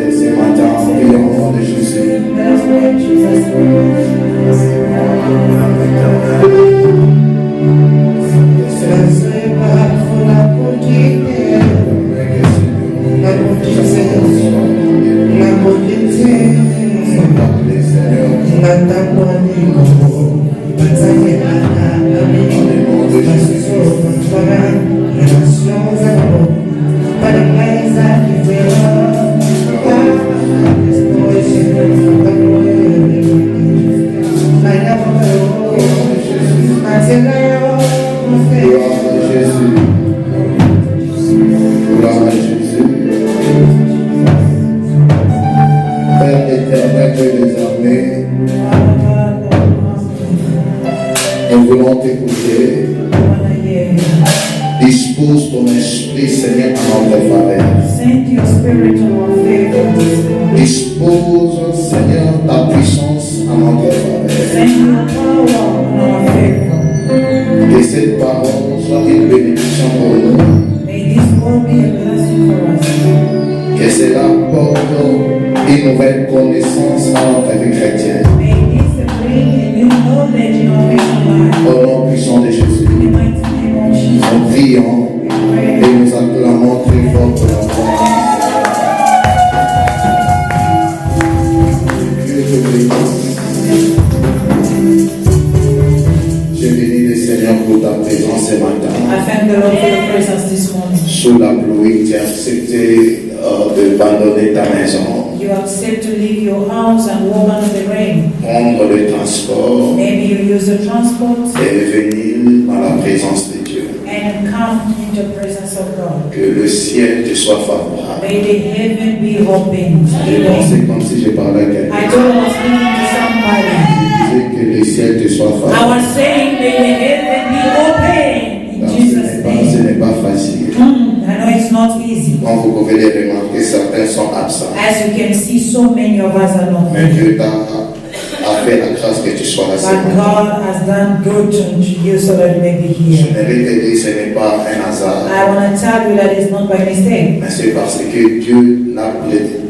ce matin, prions au nom de Jésus. Nous voulons t'écouter. Dispose ton esprit, Seigneur, en notre faveur. Dispose, Seigneur, ta puissance en notre faveur. Que cette parole soit une bénédiction pour nous. Que cela porte une nouvelle connaissance à notre vie chrétienne. Au nom puissant de Jésus, nous prions et nous acclamons très fort pour la gloire. Dieu te bénisse. Je bénis le Seigneur pour ta présence ce matin. I thank the Lord for your presence this morning. Sous la pluie, tu as accepté d'abandonner ta maison. You accept to leave your house and walk under the rain. Prendre le transport Maybe you use the transport et venir dans la présence de Dieu. and come into the presence of God. Que le ciel te soit favorable. May the heaven be open. J'ai pensé comme si je parlais à quelqu'un. I thought I was speaking to somebody. Je disais que le ciel te soit I favorable. was saying may the heaven be open in Non, Jesus' ce name. n'est pas facile. I know it's not easy. Comme vous pouvez les remarquer, certains sont absents. As you can see, so many of us are not. Mais Dieu a fait la grâce que tu sois là ce But matin. God has done good to you so that you may be Je here. n'avais te dire, ce n'est pas un hasard. I want to tell you that it's not by mistake. Mais c'est parce que Dieu l'a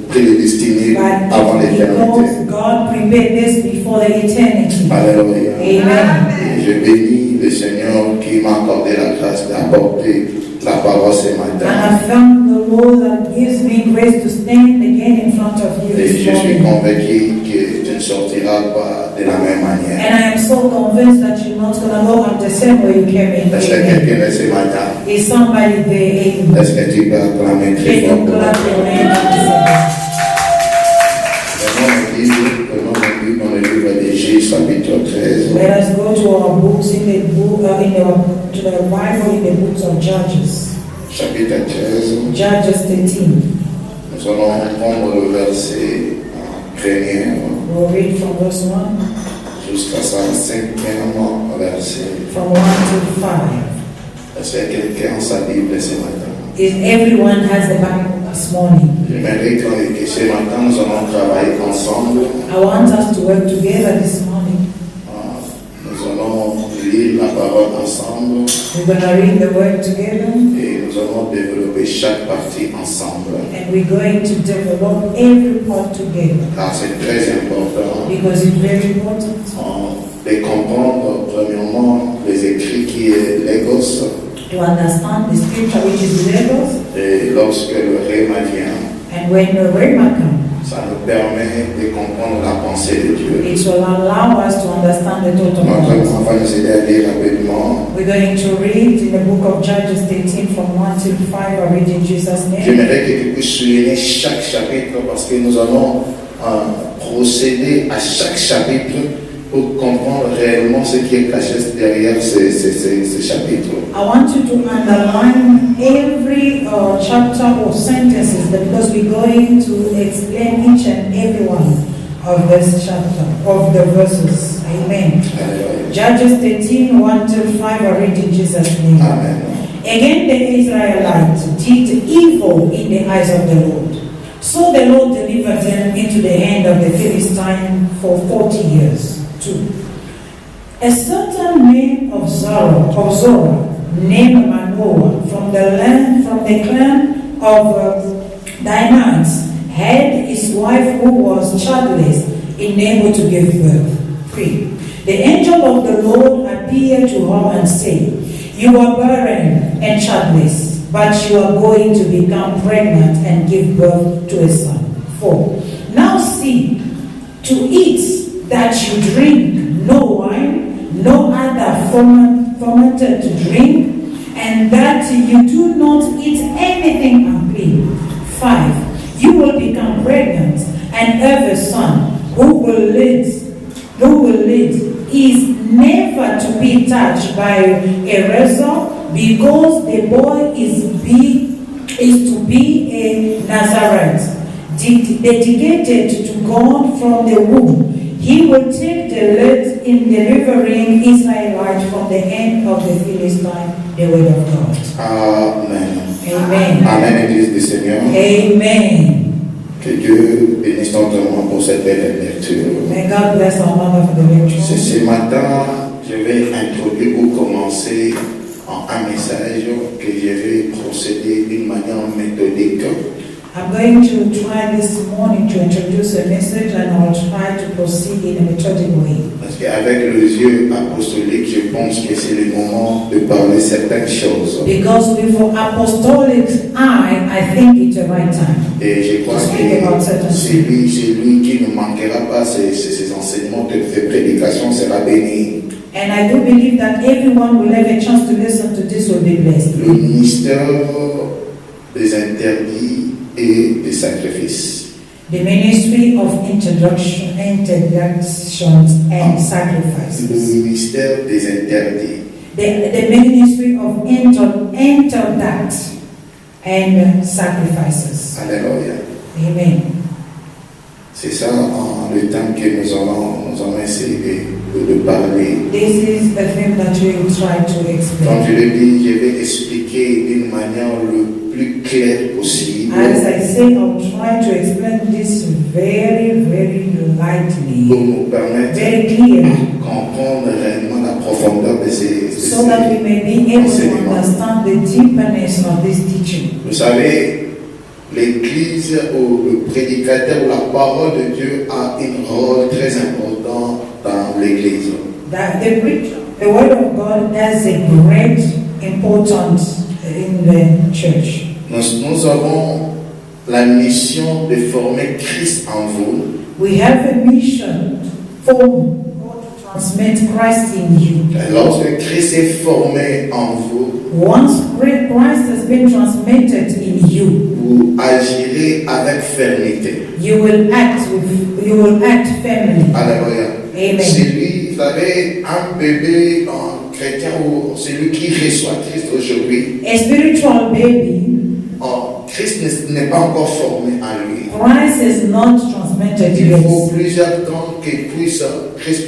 prédestiné But avant l'éternité. because God prepared this before the eternity. Alléluia. Amen. Et je bénis le Seigneur qui m'a accordé la grâce d'apporter la parole ce And matin. I found the Lord that gives me grace to stand again in front of you Et this je suis morning. convaincu que tu ne sortiras pas de la même manière. And I am so convinced that you're not going to go out the same way you came in. Est-ce que Amen. quelqu'un est ce matin? Is somebody there? Amen. Est-ce que tu peux acclamer Can très fort you pour la clap your parole? hands? Prenons le livre dans le livre de Juge, chapitre 13. Let us go to our books in the book, to the Bible in the books of Judges. Chapitre 13. Judges 13. Nous allons prendre le verset premier We'll read from verse 1, jusqu'à sa cinquième verset. from 1 to 5. Est-ce que quelqu'un a sa Bible ce matin? If everyone has the Bible this morning, J'aimerais que ce matin nous allons travailler ensemble. I want us to work together this morning. Nous allons lire la parole ensemble We're going to read the word together, et nous allons développer chaque partie ensemble. and we're going to develop every part together Car c'est très important because it's very important de comprendre premièrement les écrits qui est Lagos. to understand the scripture which is Lagos, Et lorsque le Réma vient, and when the Rhema comes, ça nous permet de comprendre la pensée de Dieu. it will allow us to understand the total Donc, picture. on va nous aider à lire rapidement. We're going to read in the book of Judges 13 from 1 to 5. I read in Jesus' name. J'aimerais que tu puisses souligner chaque chapitre parce que nous allons procéder à chaque chapitre pour comprendre réellement ce qui est caché derrière ces chapitres. I want you to underline every chapter or sentences because we're going to explain each and every one of this chapter, of the verses. Amen. Alléluia. Judges 13, 1 to 5. I read in Jesus' name. Amen. Again, the Israelites did evil in the eyes of the Lord. So the Lord delivered them into the hand of the Philistines for 40 years. 2. A certain man of Zorah, named Manoah, from the clan of Danites, had his wife who was childless unable to give birth. 3. The angel of the Lord appeared to her and said, "You are barren and childless, but you are going to become pregnant and give birth to a son." 4. Now see, to eat that you drink no wine, no other fermented drink, and that you do not eat anything unclean. 5. You will become pregnant and have a son who will lead is never to be touched by a razor, because the boy is to be a Nazarite, dedicated to God from the womb. He will take the lead in delivering Israelites from the hand of the Philistine, the word of God. Amen. Amen. Amen, Église du Seigneur. Amen. Que Dieu bénisse notre nom pour cette belle lecture. May God bless our mother for the lecture. Ce matin, je vais introduire ou commencer en un message que je vais procéder d'une manière méthodique. I'm going to try this morning to introduce a message, and I'll try to proceed in a methodical way. Parce qu'avec les yeux apostoliques, je pense que c'est le moment de parler certaines choses. Because with apostolic eye, I think it's the right time. Et je crois que celui qui ne manquera pas ces enseignements de prédication sera béni. And I do believe that everyone will have a chance to listen to this will be blessed. Le ministère des interdits et des sacrifices. The ministry of introductions and sacrifices. Le ministère des interdits. The ministry of interdict and sacrifices. Alléluia. Amen. C'est ça le temps que nous allons essayer de parler. This is the thing that we will try to explain. Comme je l'ai dit, je vais expliquer d'une manière le plus claire possible. As I say, I'll try to explain this very, very lightly, Pour nous permettre very clearly, de comprendre réellement la profondeur de ces so that we may be able to understand the deepness of this teaching. Vous savez, l'Église ou le prédicateur ou la parole de Dieu a un rôle très important dans l'Église. That the word of God has a great importance in the church. Nous avons la mission de former Christ en vous. We have a mission for God to transmit Christ in you. Lorsque Christ est formé en vous, Once Christ has been transmitted in you, vous agirez avec fermeté. you will act firmly. Alléluia. Amen. Celui, vous savez, un bébé en chrétien ou celui qui reçoit Christ aujourd'hui, A spiritual baby, Christ n'est pas encore formé en lui. Christ is not transmitted Il faut yet. plusieurs temps que Christ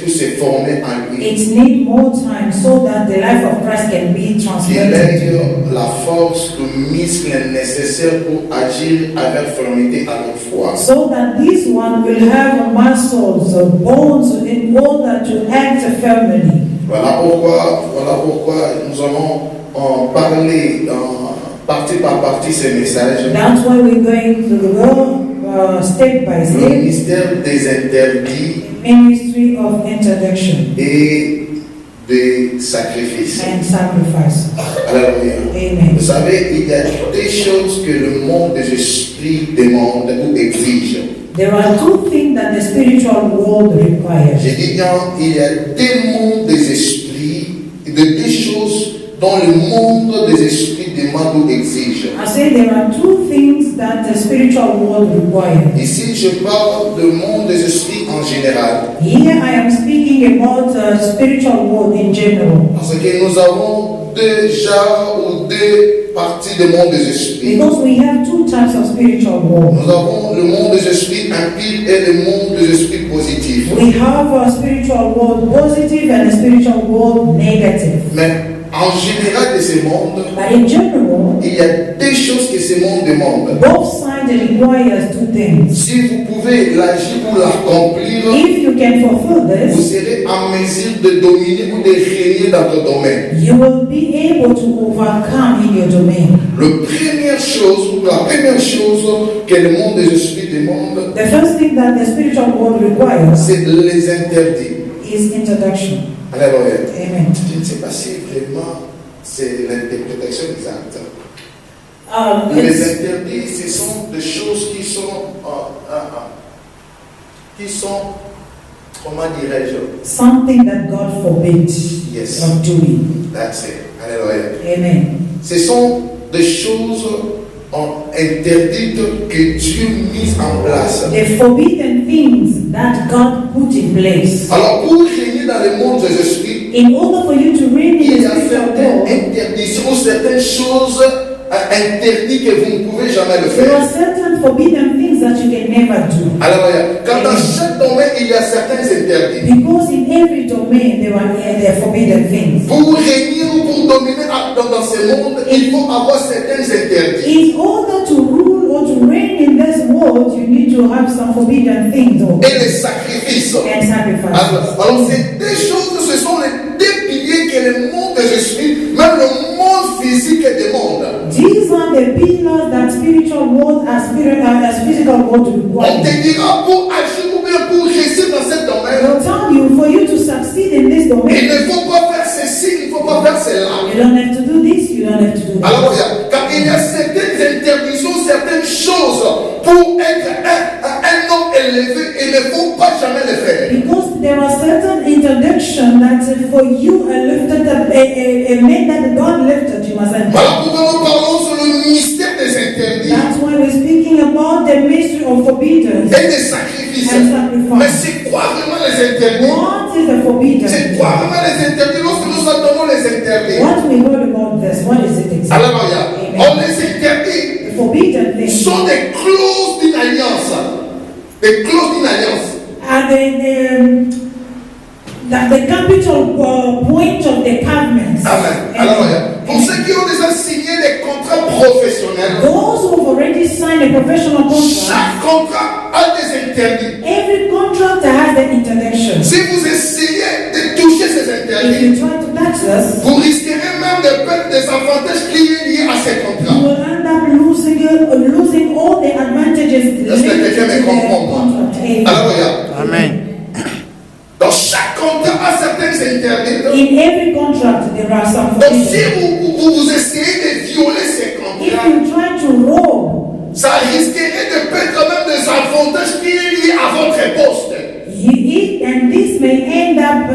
puisse se former en lui. It needs more time so that the life of Christ can be Qu'il transmitted. ait la force, le muscle nécessaire pour agir avec fermeté à la fois. So that this one will have muscles, bones in order to act firmly. Voilà pourquoi nous allons parler partie par partie ces messages. That's why we're going to go step by Le step. ministère des interdits Ministry of introduction et des sacrifices. and sacrifice. Alléluia. Amen. Vous savez, il y a des choses que le monde des esprits demande ou exige. There are two things that the spiritual world requires. J'ai dit bien, il y a des mondes des esprits, des choses dont le monde des esprits demande ou exige. I say there are two things that the spiritual world requires. Ici, je parle du monde des esprits en général. Here I am speaking about the spiritual world in general. Parce que nous avons deux genres ou deux parties du monde des esprits. Because we have two types of spiritual world. Nous avons le monde des esprits impies et le monde des esprits positifs. We have a spiritual world positive and a spiritual world negative. Mais en général de ce monde, But in general, il y a des choses que ce monde demande. both sides requires two things. Si vous pouvez l'agir ou l'accomplir, If you can fulfill vous this, serez en mesure de dominer ou de régner dans votre domaine. you will be able to overcome in your domain. La première chose, ou la première chose que le monde des esprits demande, The first thing that the spiritual world requires c'est les interdits. is introduction. Alléluia. Amen. Je ne sais pas si vraiment c'est l'interprétation exacte. Les It's interdits, ce sont des choses qui sont, comment dirais-je? something that God forbids Yes. of doing. That's it. Alléluia. Amen. Ce sont des choses interdites que Dieu mise en place. The forbidden things that God put in place. Alors, pour régner dans le monde des esprits, In order for you to reign in il y the a spiritual certaines world, interdictions, certaines choses interdites que vous ne pouvez jamais le there are faire. certain forbidden things that you can never do. Alléluia. Quand dans chaque domaine, il y a certains interdits. Because in every domain there are forbidden things. Pour régner ou pour dominer dans ce monde, il faut avoir certains interdits. In order to rule or to reign in this world, you need to have some forbidden things Et les sacrifices. and sacrifices. Alors, c'est des choses, ce sont les deux piliers que le monde des esprits, même le monde physique demande. These are the pillars that spiritual world as physical world On require. te dira pour agir ou bien pour réussir dans ce domaine, They'll tell you for you to succeed in this il domain, ne faut pas faire ceci, il ne faut pas faire cela. you don't have to do this, you don't have to do that. Alors, car il y a certaines interdictions, certaines choses pour être un homme élevé, il ne faut pas jamais le faire. Because there are certain interdictions that for you a lifted up, a man that God lifted, you must enter. Voilà pourquoi nous parlons sur le mystère des interdits That's why we're speaking about the mystery of forbidden et des sacrifices. and sacrifice. Mais c'est quoi vraiment les interdits? What is the forbidden? C'est quoi vraiment les interdits? Lorsque nous entendons les interdits, What we heard about this, what is it exactly? alléluia. Amen. Oh, les interdits The forbidden things sont des clauses d'une alliance. Des clauses d'une alliance. are the capital point of the covenants. Amen. And Alléluia. Pour ceux qui ont déjà signé des contrats professionnels, those who have already signed a professional contract, chaque contrat a des interdits. every contract has the interdiction. Si vous essayez de toucher ces If interdits, you try to touch this, vous risquerez même de perdre des avantages liés à ces you contrats. will end up losing all the advantages Est-ce que linked quelqu'un me to the comprend, moi? contract. Amen. Alléluia. Amen. Dans chaque contrat a certains interdits. In every contract, there are some Donc si forbidden. vous essayez de violer ces If contrats, you try to rob, ça risquerait de perdre même des avantages qui sont liés à votre poste. and this may end up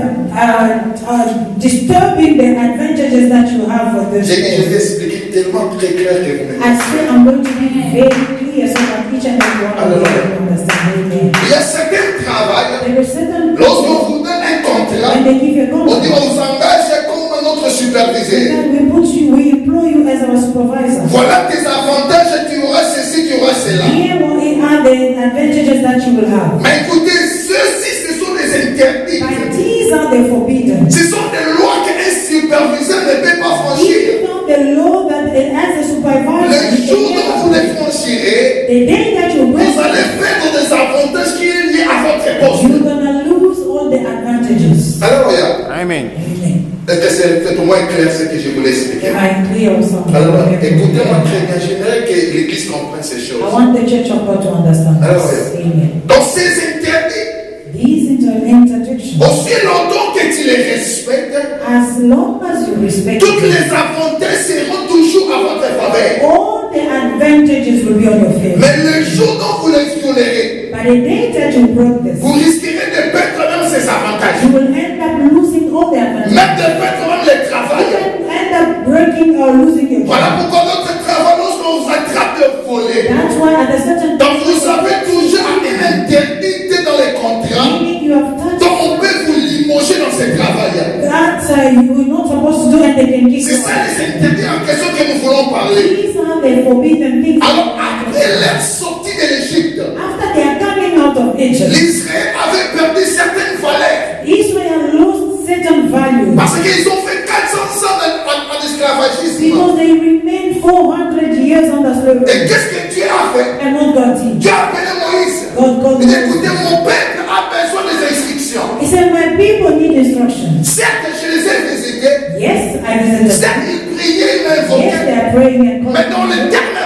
disturbing the advantages that you have for this. Je vais expliquer tellement très clair que vous I m'avez. say I'm going to be very clear so that each and every one of you can understand. Amen. Il y a certains travail, There is certain lorsqu'on vous donne un contrat, when they give you a on dit contract, on vous engage comme notre superviseur. then we employ you as our supervisor. Voilà tes avantages, tu auras ceci, tu auras cela. Here what are the advantages that you will have. Mais écoutez, ceux-ci, ce sont des interdits. But these are the forbidden. Ce sont des lois qu'un superviseur ne peut pas franchir. These are the law that as a supervisor, Le you jour can dont never vous les franchirez, the day that you break vous allez perdre des avantages qui sont liés à votre poste. you're gonna lose all the advantages. Alors, Amen. Amen. est-ce que c'est au moins clair ce que je voulais expliquer? Am I clear or something? Alors, écoutez-moi très bien, j'aimerais que l'Église comprenne ces I choses. want the church of God to understand Alors, this. Amen. dans ces interdits, These interdictions, aussi longtemps que tu les respectes, as long as you respect toutes them, les avantages seront toujours à votre faveur. all the advantages will be on your favor. Mais le jour dont vous les violerez, But the day that you broke this, vous risquerez de perdre même ces avantages. you will end up losing all the Même advantages. de perdre même le You travail. can end up breaking or losing your Voilà job. pourquoi notre travail, lorsqu'on vous attrape de voler, That's why at a certain donc vous avez toujours une interdite dans les contrats, meaning you have touched donc on peut vous limoger dans ce travail. that you were not supposed to do and they can kick C'est you ça out. les interdits en question que nous voulons parler. These are the forbidden things. Alors après leur sortie de l'Égypte, After they are coming out of Egypt, l'Israël avait perdu certaines valeurs Israel lost certain values parce qu'ils ont fait 400 ans en esclavagisme. because they remained 400 years under Et slavery. qu'est-ce que Dieu a fait? And what God did? Dieu a appelé Moïse. God Il dit, écoutez, mon peuple a besoin des instructions. He said, my people need instructions. Certes, je les ai visités. Yes, I visited them. Certes, ils priaient, ils Yes, they m'invoquaient. are praying and Mais dans calling. le terme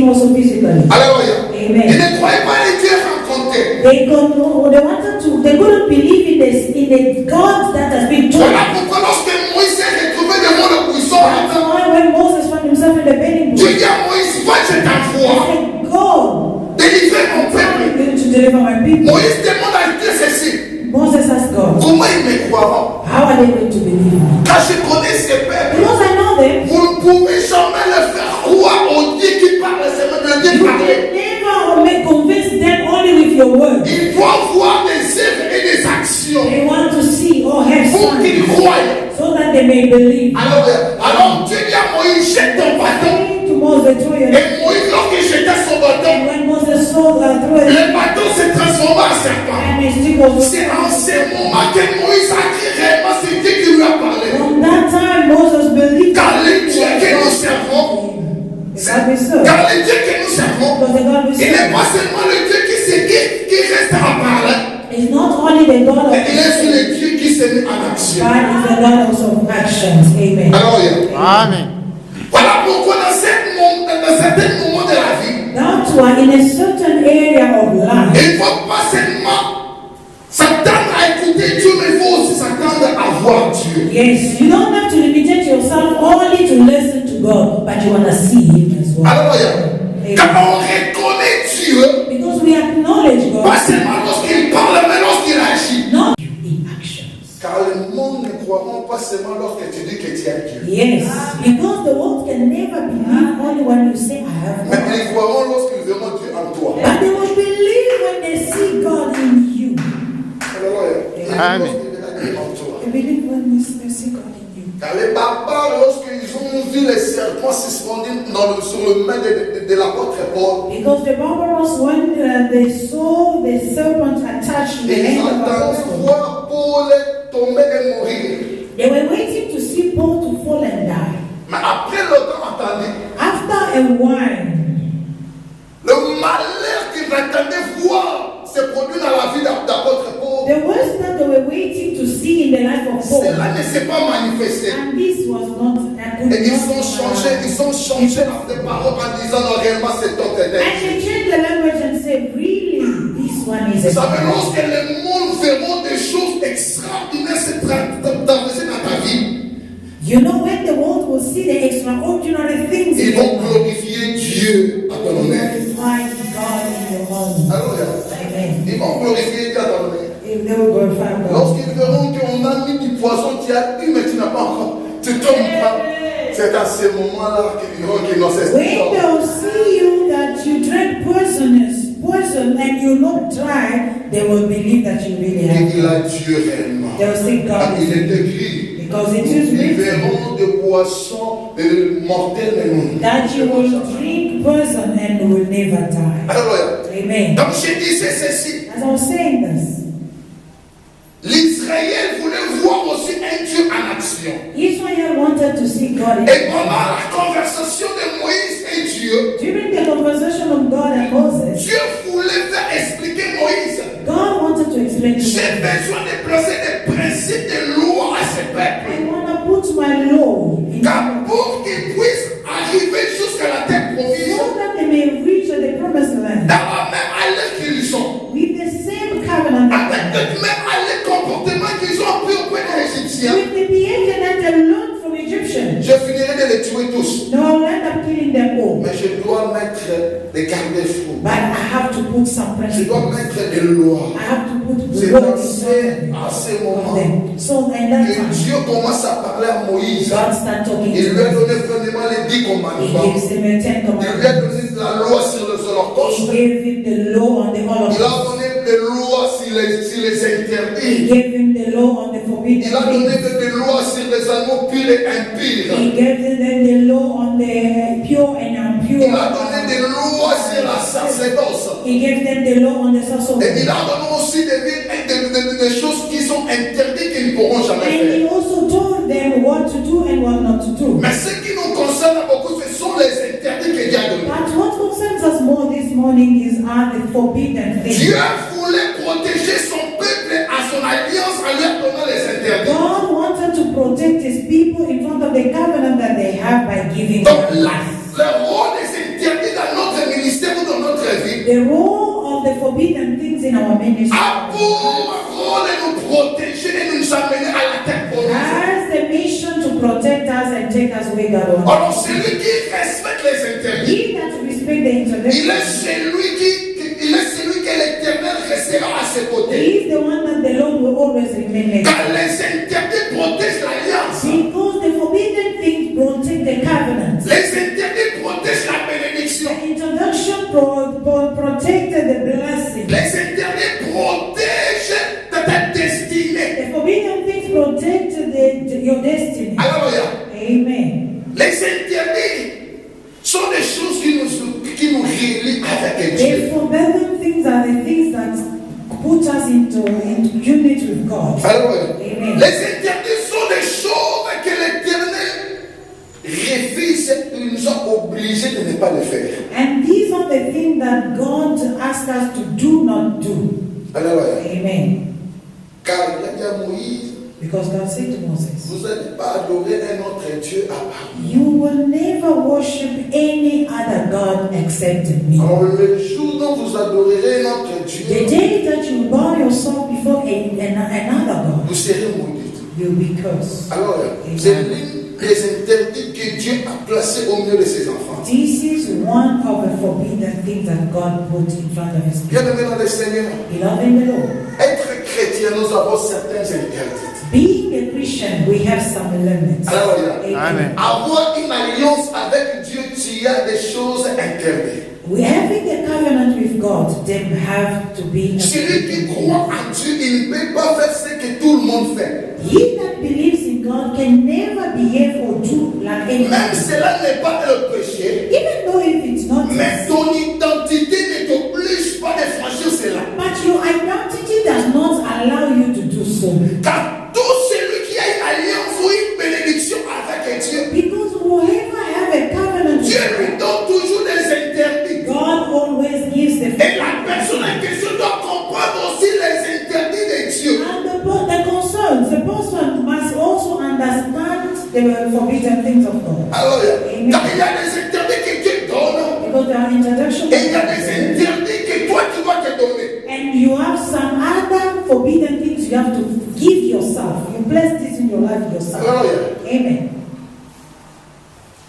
also physically. Alléluia. Amen. Ils ne croyaient pas les dieux rencontrés. They couldn't believe in the God that has been told. Voilà pourquoi lorsque Moïse s'est retrouvé devant le buisson, That's why when Moses found himself in the burning bush, Dieu dit à Moïse, va, je he t'envoie. said, "Go, Délivrer mon peuple. I'm going to deliver my people." Moïse demande à Dieu ceci. Moses asked God, Comment ils me croiront? "How are they going to believe me?" Quand je connais ces peuples, Because I know them. vous ne pouvez jamais le faire croire au Dieu qui parle, c'est même le Dieu You parler. can never convince them only with your word. Ils doivent voir des œuvres et des actions They want to see or have pour qu'ils signs croient. so that they may believe. Alors Dieu dit à Moïse, jette ton bâton. To Moses, throw your Et Moïse, lorsqu'il jetait son bâton, and when Moses saw through it, le bâton s'est transformé en serpent. and his stick was C'est en ce moment que Moïse a dit réellement c'est Dieu qui lui a parlé. from that time Moses believed Car le Dieu que nous servons, that we serve. car le Dieu que nous servons, Because the God we il n'est serve pas seulement le Dieu qui reste à parler, is not only the God of mais il est action, le Dieu qui se met en action. but is the God also of actions. Amen. Alléluia. Amen. Voilà pourquoi dans certains moments de la vie, That's why in a certain area of life, il ne faut pas seulement s'attendre à écouter Dieu, mais il faut aussi s'attendre à voir Dieu. yes, you don't have to limit yourself only to listen to God, but you want to see Him as well. Alléluia. Quand on reconnaît Dieu, Because we acknowledge God, pas seulement lorsqu'il parle, mais lorsqu'il agit. not in actions. Car le monde ne croiront pas seulement lorsque tu dis que tu as Dieu. Yes, because the world can never believe only when you say, I have Mais God. ils croiront lorsqu'ils verront Dieu en toi. But they will believe when they see God in you. Alléluia. Amen. Lorsqu'ils verront Dieu en toi. They believe when they see God in you. Car les barbares, lorsqu'ils ont vu les serpents suspendus sur le main de l'apôtre Paul, Because the barbarous, when they saw the serpent attached to the ils hand of attendaient Apostle, voir Paul tomber et mourir. they were waiting to see Paul to fall and die. Mais après le temps attendu, After a while, le malheur qu'ils attendaient voir se produit dans la vie d'apôtre Paul. the worst that they were waiting to see in the life of Paul, Cela ne s'est pas manifesté. and this was not, Et ils ont changé leurs paroles en disant non, réellement c'est ton and éternel. they changed the language and said, really, this one is Vous a savez, lorsque le monde verront des choses extraordinaires se traverser dans ta vie, You know, when the world will see the extraordinary things ils in your vont life, glorifier Dieu à ton you honneur. will find God in your home. Alléluia. Amen. Ils vont glorifier Dieu à ton honneur. If they will glorify God. Lorsqu'ils verront qu'on a mis du poisson, tu as eu, mais tu n'as pas encore. Tu tombes pas. C'est à ce moment-là qu'ils diront qu'ils n'ont cessé. When they'll see you that you drank poison and you not dry, they will believe that you really have. Il a Dieu réellement. They will say Car God il is est écrit. because it is Ils written verront des poissons mortels mais non. that you will drink poison and will never die. Alléluia. Amen. Donc je disais ceci. As I was saying this, L'Israël voulait voir aussi un Dieu en action. Israel wanted to see God in Et pendant la conversation de Moïse et Dieu, During the conversation of God and Moses, Dieu voulait faire expliquer Moïse. God wanted to explain to J'ai them, besoin de placer des principes de loi à ce I peuple. want to put my law in Car pour qu'ils puissent arriver jusqu'à la terre promise, so that they may reach the promised land dans la même allée qu'ils sont, with the same covenant, avec le même allée comportement qu'ils ont appris auprès des Égyptiens. with the behavior that they learned from Egyptians. Je finirai de les tuer tous. No, I'll end up killing them all. Mais je dois mettre des garde-fous. But I have to put some Je dois principles. mettre des lois. I have to put C'est the dans word à ce moment them. So in that que time, Dieu commence à parler à Moïse. God started talking Il to lui a them. donné vraiment les 10 He commandements. gives them the 10 Il lui a commandments. donné la loi sur les He holocaustes. gave him the law on the Il a Holocaust. donné des lois sur les He interdits. gave him the law on the forbidden Il a donné things. des lois sur les animaux purs et impurs. He gave them the law on the pure and Il impure. a donné des lois sur la sacerdoce. He gave them the law on the Et sorcery. il a donné aussi des choses qui sont interdites qu'ils ne pourront jamais And he faire. also told them what to do and what not to do. Mais ce qui nous concerne beaucoup, ce sont les interdits que Dieu a donnés. But what concerns us more this morning are the forbidden things. Dieu voulait protéger son peuple à son alliance en lui donnant les interdits. God wanted to protect his people in front of the covenant that they have by giving Donc them life. le rôle des interdits dans notre forbidden things in our ministry a pour rôle de nous protéger et de nous amener à la terre promise. has the mission to protect us and take us where God wants. Alors celui qui respecte les interdits, He that respect the il introduction, est celui que l'Éternel restera à ses he côtés. is the one that the Lord will always remain next. Car les interdits protègent l'alliance. Because the forbidden things protect the covenant. Les interdits protègent la bénédiction. The introduction protected the blessing. Les interdits protègent ta destinée. The forbidden things protected your destiny. Alléluia. Amen. Les interdits sont des choses qui nous relient avec Dieu. The forbidden things are the things that put us into unity with God. Alléluia. Amen. Les interdits sont des choses que l'Éternel refuse, il nous a obligés de ne pas le faire. And these are the things that God asks us to do not do. Alléluia. Amen. Car il a dit à Moïse, Because God said to Moses, vous n'allez pas adorer un autre Dieu à part. you will never worship any other God except me. Alors le jour dont vous adorerez un autre The Dieu, day that you bow yourself before another God, vous serez maudits. you'll be cursed. Alors, c'est l'une des interdits que Dieu a placés au milieu de ses enfants. This is one of the forbidden things that God put in front of His people. Bien-aimés dans le Seigneur, Beloved in the Lord, être chrétien, nous avons certains interdits. being a Christian, we have some limits. Alléluia. Amen. Avoir une alliance avec Dieu, tu as des choses interdites. We having a covenant with God, then have to be. Celui qui croit en Dieu, il ne peut pas faire ce que tout le monde fait. He that believes in God can never behave or do like anyone. Même cela n'est pas le péché, Even though if it's not, mais ton identité ne t'oblige pas de franchir cela. but your identity does not allow you to do so. Car tout celui qui a une alliance ou une bénédiction avec Dieu, Because whoever have a covenant Dieu with lui donne toujours des interdits. God always gives the Et la personne en question doit comprendre aussi les interdits de Dieu. and the concerns. The person must also understand the forbidden things of God. Alors, Amen. car il y a des interdits que Dieu donne Because there are introductions. et il y a des interdits que toi tu dois te donner. And you have some other forbidden things you have to give yourself. You bless this in your life yourself. Alléluia. Amen.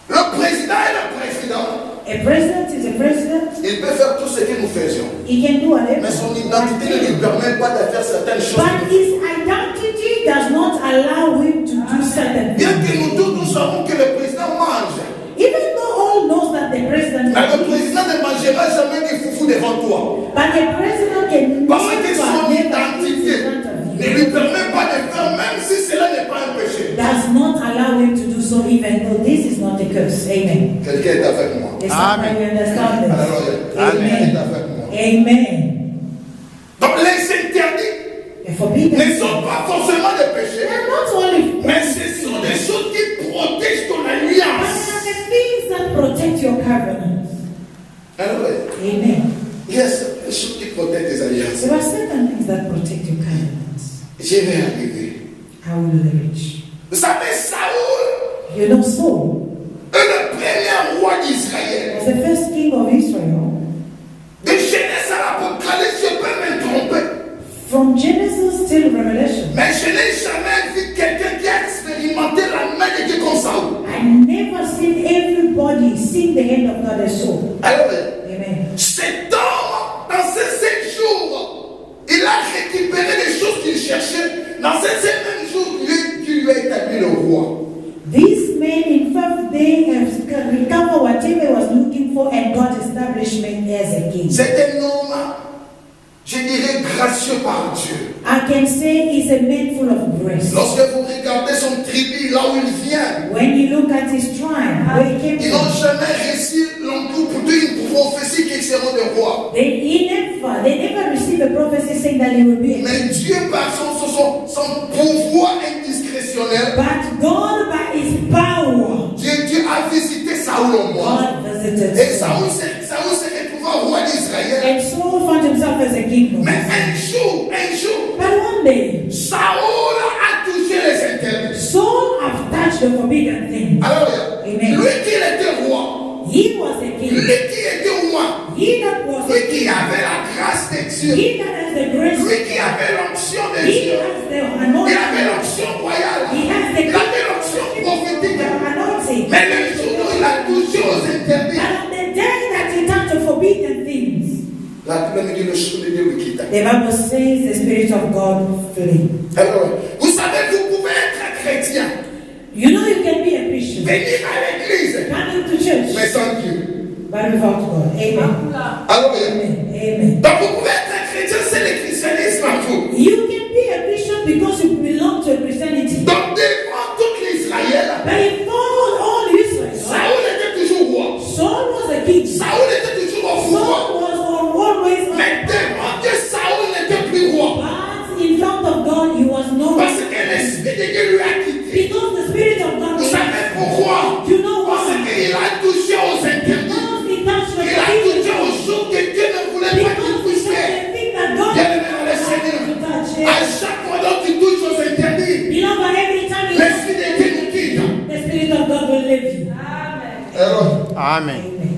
Le président est le président. A president is a president. Il peut faire tout ce que nous faisions. He can do whatever. Mais son identité ne lui permet pas de faire certaines choses. But his identity does not allow him to do certain Bien que things. nous tous nous savons que le président mange. Even though all knows that the president Mais le is, président ne mangera jamais des foufous devant toi. but the president can Parce que son never identité in front of ne you. lui permet pas de faire, même si cela n'est pas un péché. Does not allow him to do so, even though this is not a curse. Amen. Quelqu'un est avec moi. Is somebody understand this? Alléluia. Quelqu'un est avec moi. Amen. Donc les interdits The forbidden. ne sont pas forcément des They péchés, are not only, mais ce sont des choses qui protègent ton but alliance. they are the things that protect your covenant. Alléluia. Amen. Il y a des choses qui protègent tes alliances. There are certain things that protect your covenants. Je vais arriver. How will they reach? Vous savez, Saoul You know, Saul est le premier roi d'Israël. was the first king of Israel. De Genèse à l'Apocalypse, je peux me tromper. From Genesis till Revelation, Mais je n'ai jamais vu quelqu'un qui a expérimenté la main de Dieu comme Saoul. I never seen everybody seeing the hand of God as Saul. Alors, Amen. cet homme, dans ces 7 jours, il a récupéré les choses qu'il cherchait. Dans ces 7 mêmes jours, Dieu lui a établi le roi. This man in 5th day has recovered whatever he was looking for, and God established him as a king. C'est un homme, je dirais, gracieux par Dieu. I can say he's a man full of grace. Lorsque vous regardez son tribu, là où il vient, When you look at his tribe, where he came ils n'ont from, jamais réussi l'entour pour dire une prophétie qu'ils seront des rois. they never received a prophecy saying that he will be a king. Mais Dieu, par son pouvoir indiscrétionnel, But God, by his power, Dieu a visité Saoul au moins. God visited Et Saul. Saoul s'est retrouvé roi d'Israël. And Saul found himself as a king. Mais un jour, But one day, Saoul a touché les interdits. Saul have touched the forbidden thing. Alors, Amen. lui qui était roi, He was a king. lui qui était roi, He that was a lui qui king, avait la grâce de cieux, He that has the grace, lui qui avait l'onction de he Dieu, has the il avait anointing. l'onction royale, He has the il avait l'onction prophétique. anointing. Mais le jour où il a touché aux interdits, But on the day that he touched the forbidden things, la Bible me dit le Esprit de Dieu le quitta. the Bible says the Spirit of God flee. Alors, vous savez, vous pouvez être chrétien, You know you can be a Christian, venir à l'église, come to church, mais sans Dieu. but without God. Amen. Alors, Amen. Amen. donc vous pouvez être chrétien, c'est le christianisme en vous. You can be a Christian because you belong to Christianity. Donc, devant toute l'Israël, But if all Israel, Saoul était toujours roi. Saul was a king. Saoul était toujours au pouvoir. Saul was always Mais devant Dieu, Saoul n'était plus roi. but in front of God he was no Parce que l'Esprit de Dieu lui a quitté. because the Spirit of God Vous savez pourquoi? You know Parce why? qu'il a touché aux interdits. Because he touched the Il a touché aux choses que Dieu ne voulait pas qu'il because puisse he faire. touched the thing that God Bien aimé dans le Seigneur, to touch. à chaque fois dont tu touches aux interdits, Beloved, every time you l'Esprit de Dieu nous quitte. the Spirit of God will leave you. Alors, Amen. Amen.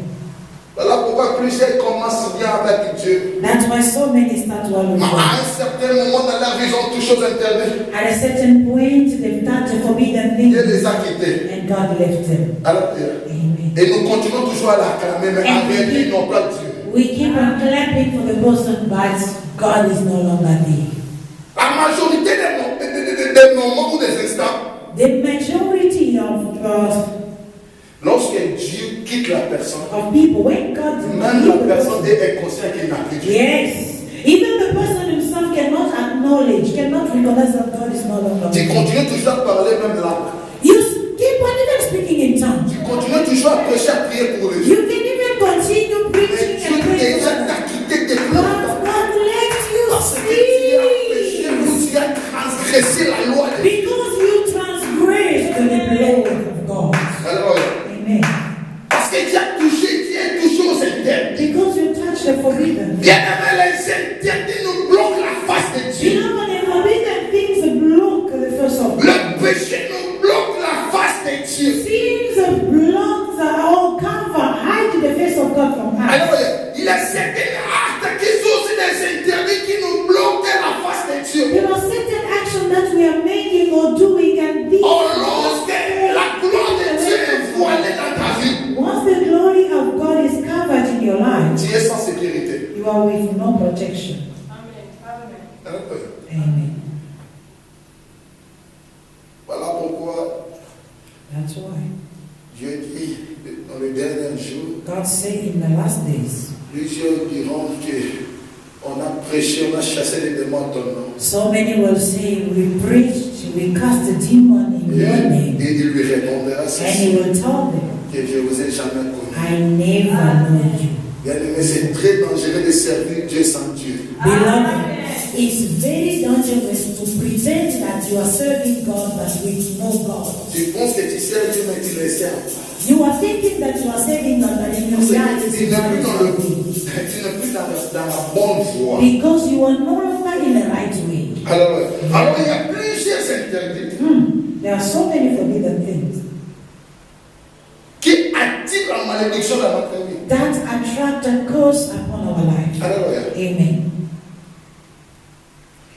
voilà pourquoi plusieurs commencent bien avec Dieu. That's why so many start to Mais follow à God. un certain moment dans leur vie, ils ont touché aux interdits. At a certain point, they've touched the forbidden Dieu thing, les a quittés. and God left them. Alors, Amen. et nous continuons toujours à l'acclamer, mais en réalité, ils n'ont pas Dieu. We keep on clapping for the person, but God is no longer there. La majorité des moments ou des instants, The majority lorsque Dieu quitte la personne, of people, when God même la personne est consciente qu'il n'a plus Dieu. yes, even the person himself cannot acknowledge, cannot recognize that God is no longer Tu there. continues toujours à parler même langue. You keep on even speaking in tongues. Tu continues toujours à prêcher, à prier pour les gens. You can even continue Mais preaching Dieu and praying. déjà t'a quitté depuis longtemps. God left you Parce que tu as péché, tu as transgressé la loi de Dieu. because you transgressed the law of God. Alors, Amen. parce que tu as touché aux interdits. Because you touched the forbidden. Bien aimé, les interdits nous bloquent la face de Dieu. You know, the forbidden things block the face of God. Le péché nous bloque la face de Dieu. Sins block or cover, hide the face of God from us. Alors, il y a certains actes qui sont aussi des interdits qui nous bloquent la face de Dieu. There are certain actions that we are making or doing, and these Or, lorsque la gloire de Dieu est voilée dans ta vie, once the glory of God is covered in your life, tu es sans sécurité. you are with no protection. Alors, Amen. voilà pourquoi That's why Dieu dit dans les derniers jours, God said in the last days, plusieurs diront que on a prêché, on a chassé les démons en ton nom. so many will say, we preached, we cast a demon in your name. Et il lui répondra And he ceci, will tell them, que je vous ai jamais connu. I never knew you. Bien aimé, c'est très dangereux de servir Dieu sans Dieu. Beloved, it's very dangerous to pretend that you are serving God but with no God. Tu penses que tu sers Dieu, mais tu ne le sers pas. You are thinking that you are serving God but in Parce reality que tu you n'es are plus not dans le, serving. tu n'es plus dans la bonne voie. Because you are no longer in the right way. Alors il y a plusieurs interdits There are so many forbidden things qui attirent la malédiction dans notre vie. that attract a curse upon our life. Alléluia. Amen.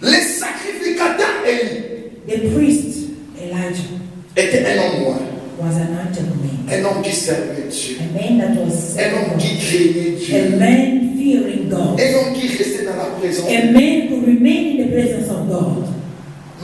Les sacrificateurs Élie The priest Elijah était un homme noir, was an active man, un homme qui servait Dieu, a man that was un homme qui craignait a Dieu, man fearing God, un homme qui restait dans la présence. a man who remained in the presence of God.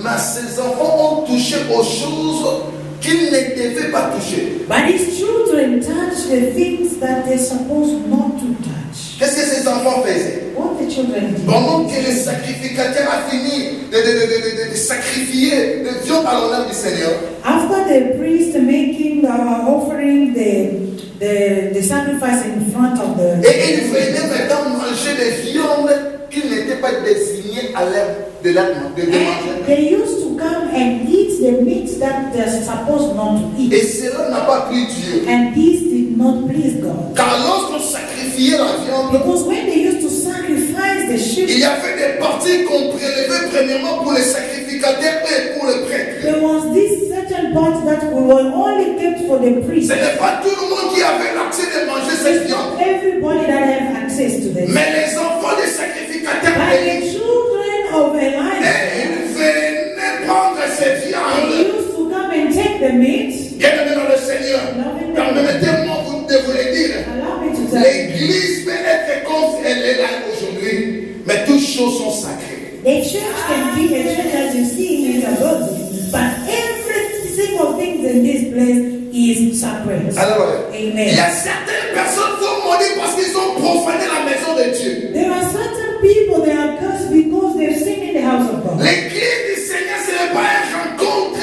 Mais ses enfants ont touché aux choses qu'ils ne devaient pas toucher. But his children touched the things that they're supposed not to touch. Qu'est-ce que ces enfants faisaient? What the children did. Pendant que le sacrificateur a fini de sacrifier de viande à l'honneur du Seigneur, After the priest making offering the sacrifice in front of the et ils venaient maintenant manger des viandes qui n'étaient pas désignées à l'heure de and manger. they used to come and eat the meat that they're supposed not to Et eat. cela n'a pas plu Dieu. And this did not please God. Car lorsqu'on sacrifiait la viande, Because when they used to sacrifice the il sheep, y avait des parties qu'on prélevait premièrement pour les sacrificateurs et pour les prêtres. there was this certain part that were only kept for the priest. Ce n'est pas tout le monde qui avait l'accès de manger cette viande. Everybody that have access to this. Mais les enfants des sacrificateurs sacrificateurs But the d'Élie. children of Et Elijah, ils venaient prendre ces they viandes. used to come and take the meat. Bien-aimés dans le Seigneur, permettez-moi de vous le dire. Allow me to tell you. L'église peut être comme elle est là aujourd'hui, mais toutes choses sont sacrées. A church can be a church as you see in the building, but every single thing in this place is sacred. Alors, Amen. il y a certaines personnes qui sont maudites parce qu'ils ont profané la maison de Dieu. There are certain people that are cursed because they've sinned in the house of God. L'église du Seigneur, ce n'est pas une rencontre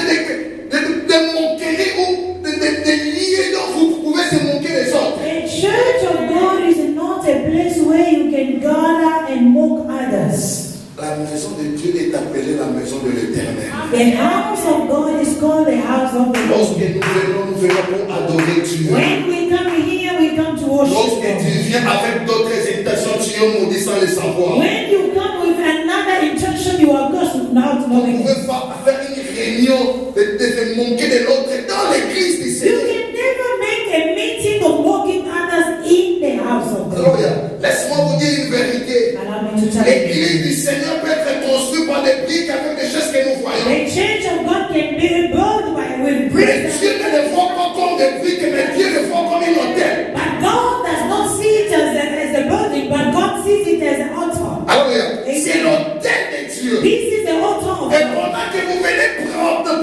de moquerie ou de liens dont vous pouvez se moquer les autres. The church of God is not a place where you can gather and mock others. La maison de Dieu est appelée la maison de l'Éternel. The house of God is called the house of the Lorsque Lord. nous venons pour adorer Dieu. When we come here, we come to worship Lorsque tu God. viens avec d'autres intentions, tu es maudit sans le savoir. When you come with another intention, you are cursed without On ne knowing it. pouvait pas faire une réunion de se moquer de l'autre dans l'église du You Seigneur. can never make a meeting of mocking others in the house of God. Alléluia. Laisse-moi vous dire une vérité. Allow me to tell you. L'église du Seigneur peut être construite par des briques avec des choses que nous voyons. The church of God can be built with Mais bricks. Dieu ne les voit pas comme des briques, mais Dieu les voit comme un hôtel. But God does not see it as a building, but God sees it as an altar. Alléluia. C'est l'hôtel de Dieu. This is the altar of Et God. pendant que vous venez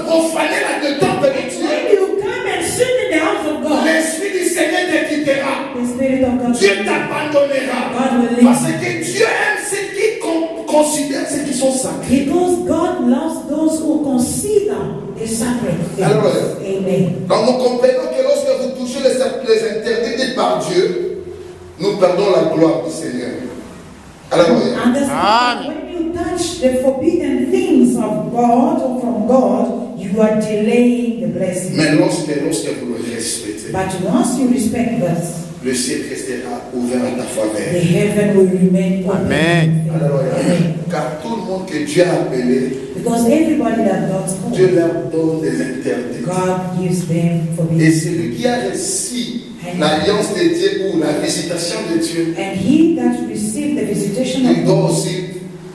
profaner le temple de Dieu, When you come and sit in the house of God, l'Esprit du Seigneur te quittera. the Spirit of God, Dieu t'abandonnera. God will leave. Parce que Dieu aime ceux qui considèrent ceux qui sont sacrés. Because God loves those who consider the sacred things. Alléluia. Amen. Donc nous comprenons que lorsque vous touchez les interdits par Dieu, nous perdons la gloire du Seigneur. Alléluia. Understand that when you touch the forbidden things of God or from God, you are delaying the blessing. Mais lorsque vous le respectez, But once you respect this, le ciel restera ouvert à ta the faveur. heaven will remain open. Amen. Alléluia. Amen. Car tout le monde que Dieu a appelé, Because everybody that God's Dieu called, leur donne des interdits. God gives them Et forbidden. celui qui a reçu l'alliance de Dieu ou la visitation de Dieu, And he that received the visitation il of doit God aussi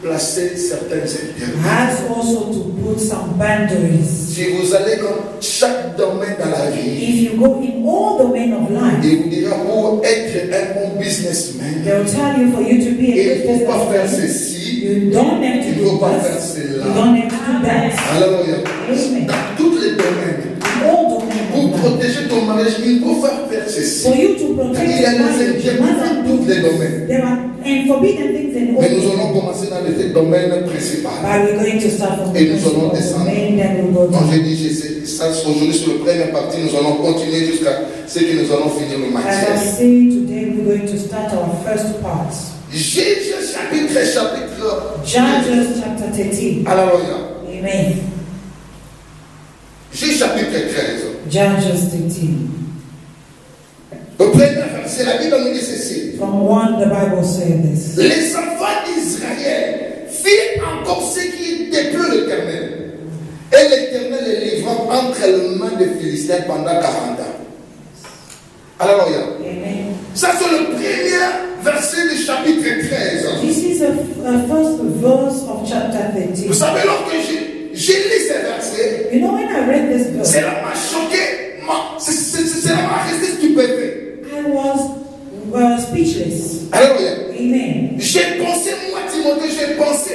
placer certaines interdits. has also to put some boundaries. Si vous allez dans chaque domaine dans la vie, If you go in all domain of life, il vous dira pour être un bon businessman, they'll tell you for you to be a il good ne faut pas faire businessman, ceci, you don't have to il ne do faut pas faire this. You cela. don't have to do that. Alléluia. Amen. Dans tous les domaines, In all domain pour of life. protéger ton mariage, il faut faire ceci. For you to protect Il y a your des marriage, you interdits must dans do tous les domaines. There are and forbidden things in all. Mais nous allons commencer dans le domaine principal. But we're going to start from the Et nous allons principle descendre. domain, then we'll go Quand to. je dis ça aujourd'hui sur le première partie, nous allons continuer jusqu'à ce que nous allons finir le As I matière. say today, we're going to start our first part. Juge chapitre. Judges chapter 13. Alléluia. Amen. Juge chapitre 13. Judges 13. Le premier verset, la Bible nous dit ceci. From 1, the Bible says this. Les enfants d'Israël firent encore ce qui déplut l'Éternel. Et l'Éternel les livra entre les mains des Philistins pendant 40 ans. Alléluia. Amen. Ça, c'est le premier verset du chapitre 13. This is a first verse of chapter Vous 13. savez, lorsque j'ai lu ces versets, You know, when I read this verse, cela m'a choqué. Cela m'a resté stupéfait. I was speechless. Alléluia. Amen. J'ai pensé, moi, Timothée, j'ai pensé.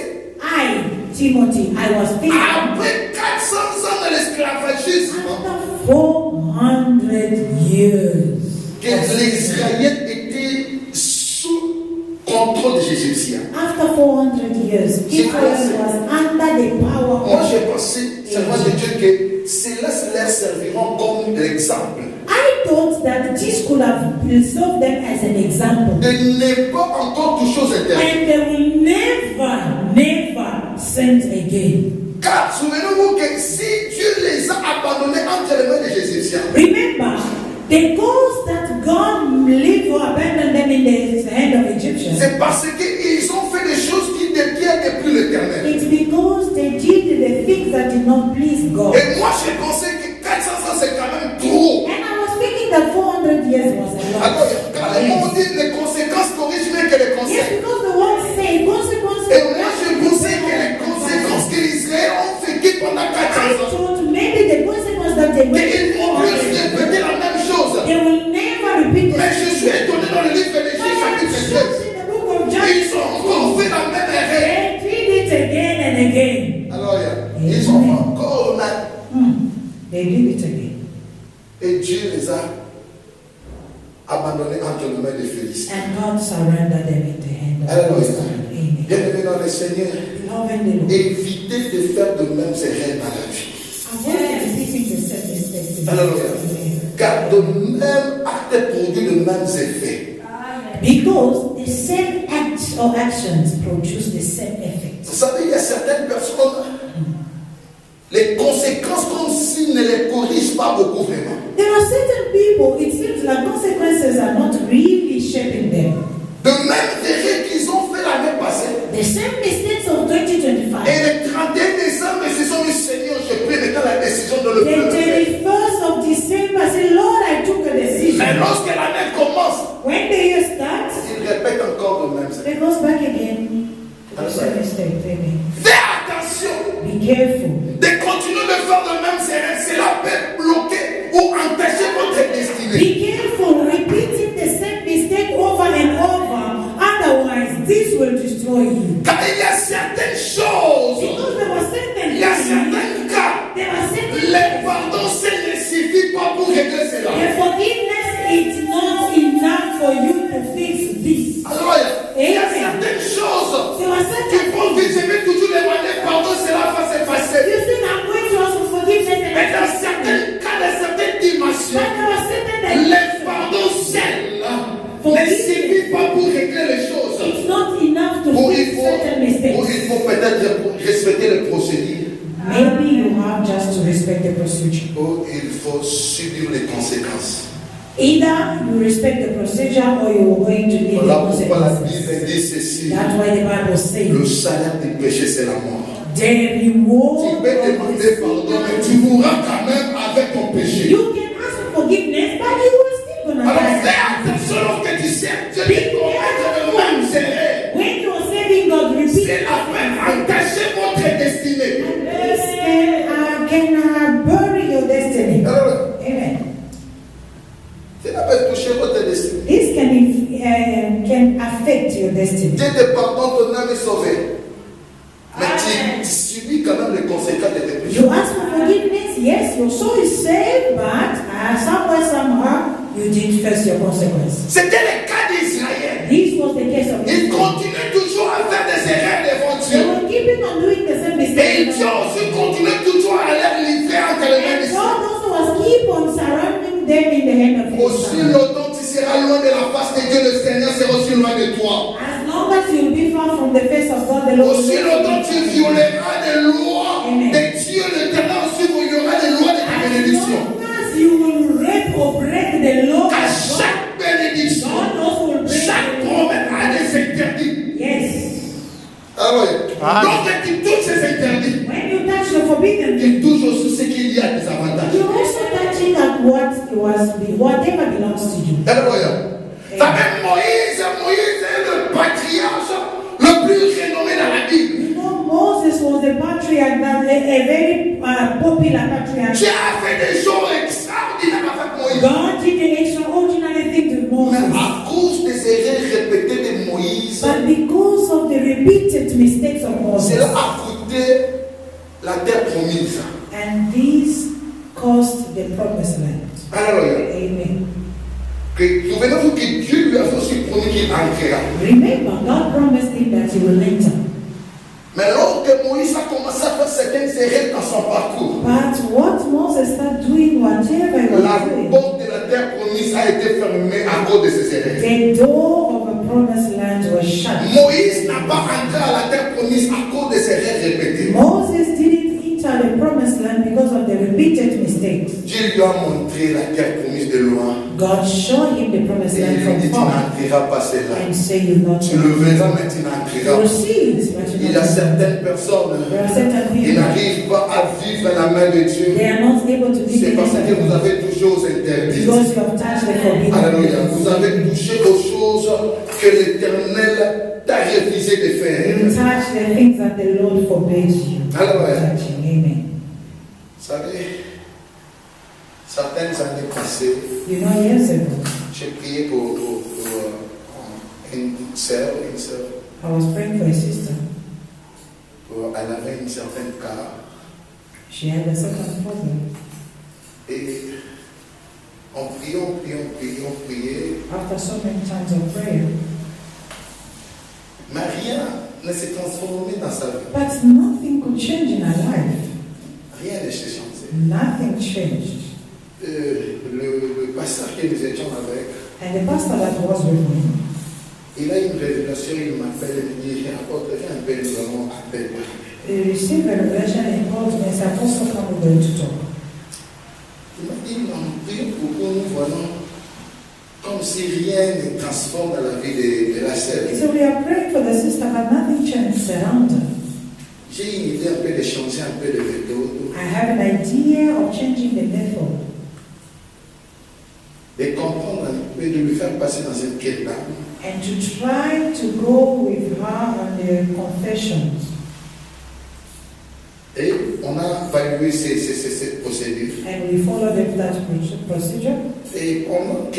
Timothy, I was thinking, Après 400 ans de l'esclavagisme, after 400 years, que les Israéliens étaient sous contrôle des Égyptiens. after 400 years, Israel was under the power Moi, of. j'ai pensé, seulement de Dieu, que cela leur servira comme l'exemple. I thought that this could have served them as an example. De ne pas encore toucher aux interdits. And they will never sin again. Car souvenez-vous que si Dieu les a abandonnés entre les mains des Égyptiens, Remember, the cause that God leave or abandoned them in the hand of Egyptians, c'est parce qu'ils ont fait des choses qui dépluient l'Éternel. it's because they did the things that did not please God. Et moi, j'ai pensé que 400 ans, c'est quand même trop. And I was thinking that 400 years was a Alors, lot. quand les mots disent les conséquences corrigent mieux que les Yes, conseils. because the word say consequences Dieu les a abandonnés entre les mains des Philistins. And God surrendered them in the hand of Alléluia. Philistines. Amen. Bien-aimés dans le Seigneur, Beloved in the Lord, évitez de faire de mêmes erreurs dans la vie. avoid repeating the same mistakes in Alléluia. life. Car de mêmes actes produisent de mêmes effets. Because the same acts or actions produce the same effect. Vous savez, il y a certaines personnes, les conséquences, comme s'ils ne les corrigent pas beaucoup vraiment. There are certain people, it seems like consequences are not really shaping them. De mêmes erreurs qu'ils ont fait l'année passée. The same mistakes of 2025. Et le 31 décembre, ils se sont dit, Seigneur, je prie maintenant la décision de le The faire. 31st of December, say, Lord, I took a decision. Mais lorsque l'année commence, When the year starts, il répète encore de mêmes erreurs. it goes back again to the same mistake. Amen. Fais attention Be careful. de continuer de faire de mêmes erreurs. Cela peut bloquer ou empêcher votre destinée. Be careful repeating the same mistake over and over. Otherwise, this will destroy you. Car il y a certaines choses, Because there were certain il y a things, certains cas, there were certain les pardons, ça ne suffit pas pour régler cela. the forgiveness is not enough for you to fix this. Alors, il y a certaines choses There were qui certain font que je vais toujours demander pardon, cela va se passer. you think I'm going to ask for forgiveness and Mais dans certains cas, dans certaines dimensions, but there were certain les pardons seuls ne suffit pas pour régler les choses. it's not enough to fix certain Il mistakes. faut peut-être respecter les procédures. Maybe you have just to respect the procedure. Ou il faut subir les conséquences. Either you respect the procedure or you're going to live the Voilà pourquoi la consequences. Bible dit ceci. That's why the Bible Le says salaire du péché, c'est la mort. the Tu reward peux of demander pardon, mais tu mourras quand même avec ton péché. you can ask for forgiveness, but you will still gonna Alors die. fais attention lorsque tu sers Dieu de commettre de mêmes erreurs. When you are serving God, repeat C'est la peine entacher votre destinée. this can bury your destiny. Alors, Amen. c'est la peine toucher votre destinée. This can affect your destiny. Dieu te pardonne, ton âme est sauvée. Mais tu subis quand même les conséquences de tes péchés. You ask for forgiveness, yes, your soul is saved, but somewhere, somehow, you did face your consequences. C'était le cas d'Israël. This was the case of Ils Israel. continuent toujours à faire des erreurs devant They Dieu. were keeping on doing the same Et mistakes. Dieu aussi continue toujours à les livrer entre les mains And de Dieu. God also was keep on surrounding them in the hand of Aussi Israel. longtemps tu seras loin de la face de Dieu, le Seigneur sera aussi loin de toi. As long as you'll be far from the face of God, the Lord Aussi longtemps tu violeras des lois Amen. de Dieu, l'Éternel aussi violera des lois de ta As bénédiction. long as you will rape or break the law of Car God, chaque bénédiction, God also will break chaque the law. promesse a des interdits. Yes. Ah ouais. Lorsque tu touches ces interdits, When you touch the forbidden thing, tu touches aussi ce qu'il y a des avantages. you're also touching at whatever belongs to you. Alléluia. Ça fait Moïse est le patriarche le plus renommé dans la Bible. You know, Moses was a patriarch, a very popular patriarch. Dieu a fait des choses extraordinaires avec Moïse. God did an extraordinary thing to Mais Moses. à cause des erreurs répétées de Moïse, But because of the repeated mistakes of Moses, cela a coûté la terre promise. and these cost the promised land. Alléluia. Amen. Souvenez-vous que Dieu lui a aussi promis qu'il entrera. Remember, God promised him that he will enter. Mais lorsque Moïse a commencé à faire certaines erreurs dans son parcours, But what Moses started doing, whatever he was la doing, porte de la terre promise a été fermée à cause de ces erreurs. the door of the promised land was shut. Moïse n'a pas entré à la terre promise à cause de ses erreurs répétées. Moses didn't enter the promised land because of the repeated mistakes. Dieu lui a montré la terre promise de loin. God showed him the promised Et land il lui from dit, tu far n'entreras pas cela. and say you not Tu le verras, mais tu You n'entreras will pas. see this, but you Il y a not. certaines personnes There are certain qui people, n'arrivent pas à vivre la main de Dieu. they are not able to live C'est in parce que vous it avez touché aux interdits. because you have touched the forbidden. Alléluia. Vous avez touché aux choses que l'Éternel t'a refusé de You faire. touch the things that the Lord forbade you Alléluia. touching. Amen. Vous savez, certaines années passées, You know, years ago, j'ai prié pour une sœur. I was praying for a sister. Elle avait une certaine cas. She had a certain problem. Et En priant, prié. After so many times of prayer, Mais rien ne s'est transformé dans sa vie. but nothing could change in her life. Rien ne s'est changé. Nothing changed. Le pasteur que nous étions avec, And the pastor that was with me, il a une révélation, il m'appelle et me dit, apôtre, viens un peu, nous allons appeler. he received a revelation and called me and said, Apostle, come we're going to talk. Il m'a dit, non, prions pour vous, nous voyons comme si rien ne transforme dans la vie de la sœur. So we are praying for the sister, but nothing changed around her. J'ai une idée un peu de changer un peu de méthode, I have an idea of changing the method, de comprendre un peu, de lui faire passer dans une quête d'âme. and to try to go with her on the confessions. Et on a valué ces procédures. And we followed that procedure. Et pendant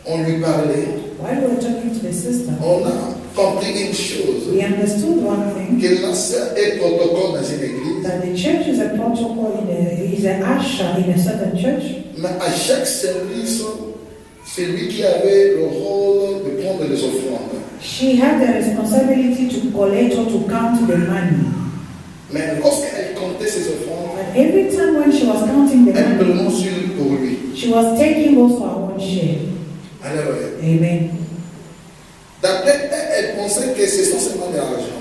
qu'on lui parlait, While we were talking to the sister, on a compris une chose, we understood one thing, que la sœur est protocole dans une église, that the church is a protocol, is an usher in a certain church. mais à chaque service, c'est lui qui avait le rôle de prendre les offrandes. She had the responsibility to collect or to count the money. Mais lorsqu'elle comptait ses offrandes, But every time when she was counting the elle money, prenait sur pour lui. she was taking also her own share. Alléluia. Amen. D'après elle, elle pensait que c'est seulement de l'argent.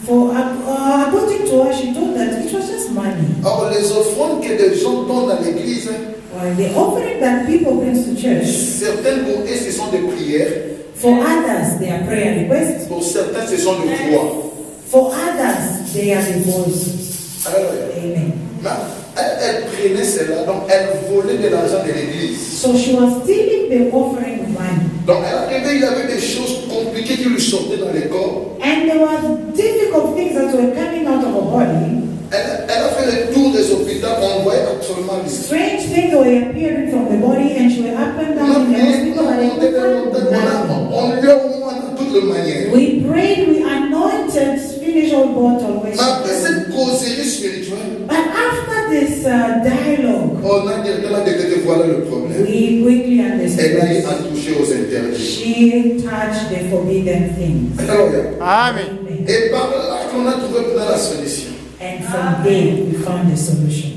For according to her, she thought that it was just money. Or, les offrandes que les gens donnent dans l'église, Well, the offering that people bring to church, certaines pour eux, ce sont des prières. for others, they are prayer requests. Pour certains, ce sont des croix. For others, they are the voices. Alléluia. Amen. Mais elle prenait cela, donc elle volait de l'argent de l'église. So she was stealing the offering money. Donc elle arrivait, il y avait des choses compliquées qui lui sortaient dans les corps. And there were difficult things that were coming out of her body. Elle a fait le tour des hôpitaux, on voyait absolument rien. Strange things were appearing from the body, and she went up and down in the hospital. And On lui a au moins de toutes les manières. we prayed, we anointed, finished all bottle. Mais après cette causerie spirituelle, But after this dialogue, on a directement décrété voilà le problème. we quickly Elle a understood. touché aux interdits. She touched the forbidden things. Alléluia. Amen. Amen. Et par là qu'on a trouvé la solution. And from there, we found the solution.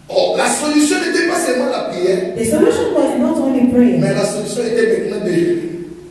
Oh, la solution n'était pas seulement la prière, The solution was not only mais prayer, la solution était maintenant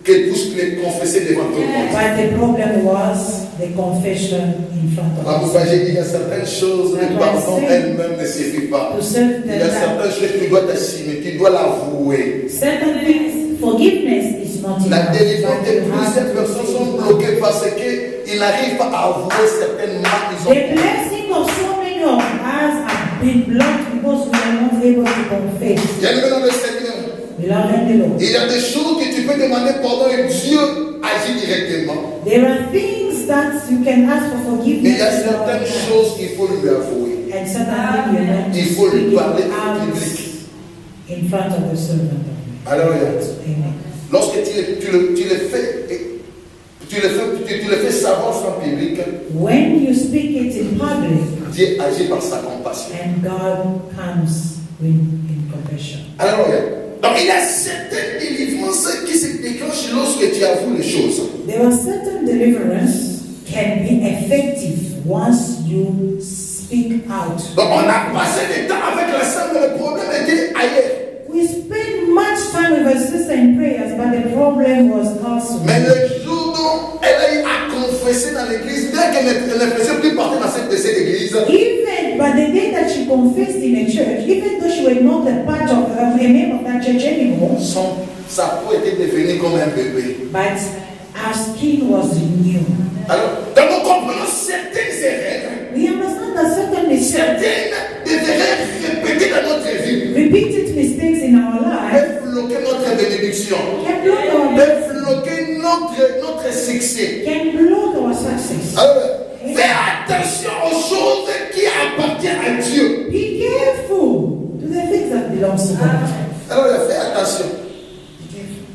qu'elle puisse les confesser devant tout le monde. but the problem was the confession in front Ah, of pourquoi us. j'ai dit il y a certaines choses, le pardon elle-même ne suffit pas. To serve Il y a certaines choses que tu dois t'assumer, tu dois l'avouer. certain things, forgiveness is not La enough. délivrance But de you have plusieurs to personnes sont forgive. bloquées parce qu'ils n'arrivent pas à avouer certainement qu'ils ont. The blessing of so many of us have been blocked because we are not able to confess. Bien-aimé dans le Seigneur, Beloved in the Lord. il y a des choses que tu peux demander pardon et Dieu agit directement. There are things that you can ask for Mais il forgiveness. y a certaines choses qu'il faut lui avouer. And certain things you know, Il faut lui speak parler it en out public. in front of the servant of God. Alléluia. Amen. Lorsque tu le fais savoir en public, When you speak it in public, Dieu agit par sa compassion. and God comes in compassion. Alléluia. Donc il y a certaines délivrances qui se déclenchent lorsque tu avoues les choses. There are certain deliverance can be effective once you speak out. Donc on a passé du temps avec la sœur, mais le problème était ailleurs. We spent much time with our sister in prayers, but the problem was Mais elsewhere. le jour dont elle a eu à confesser dans l'église, bien qu'elle ne faisait plus partie de cette église, Even but the day that she confessed in a church, even though she was not a part of a member of that church anymore, sa peau était devenue comme un bébé. but our skin was renewed. Alors, donc nous comprenons certaines erreurs, We understand that certain mistakes, certaines des erreurs répétées dans notre vie, repeated mistakes in our life, peuvent bloquer notre bénédiction, can block our peuvent bloquer notre succès. can block our success. Alors, fais attention aux choses qui appartiennent à Dieu. Be careful to the things that belongs to God. Alors, fais attention. Be careful.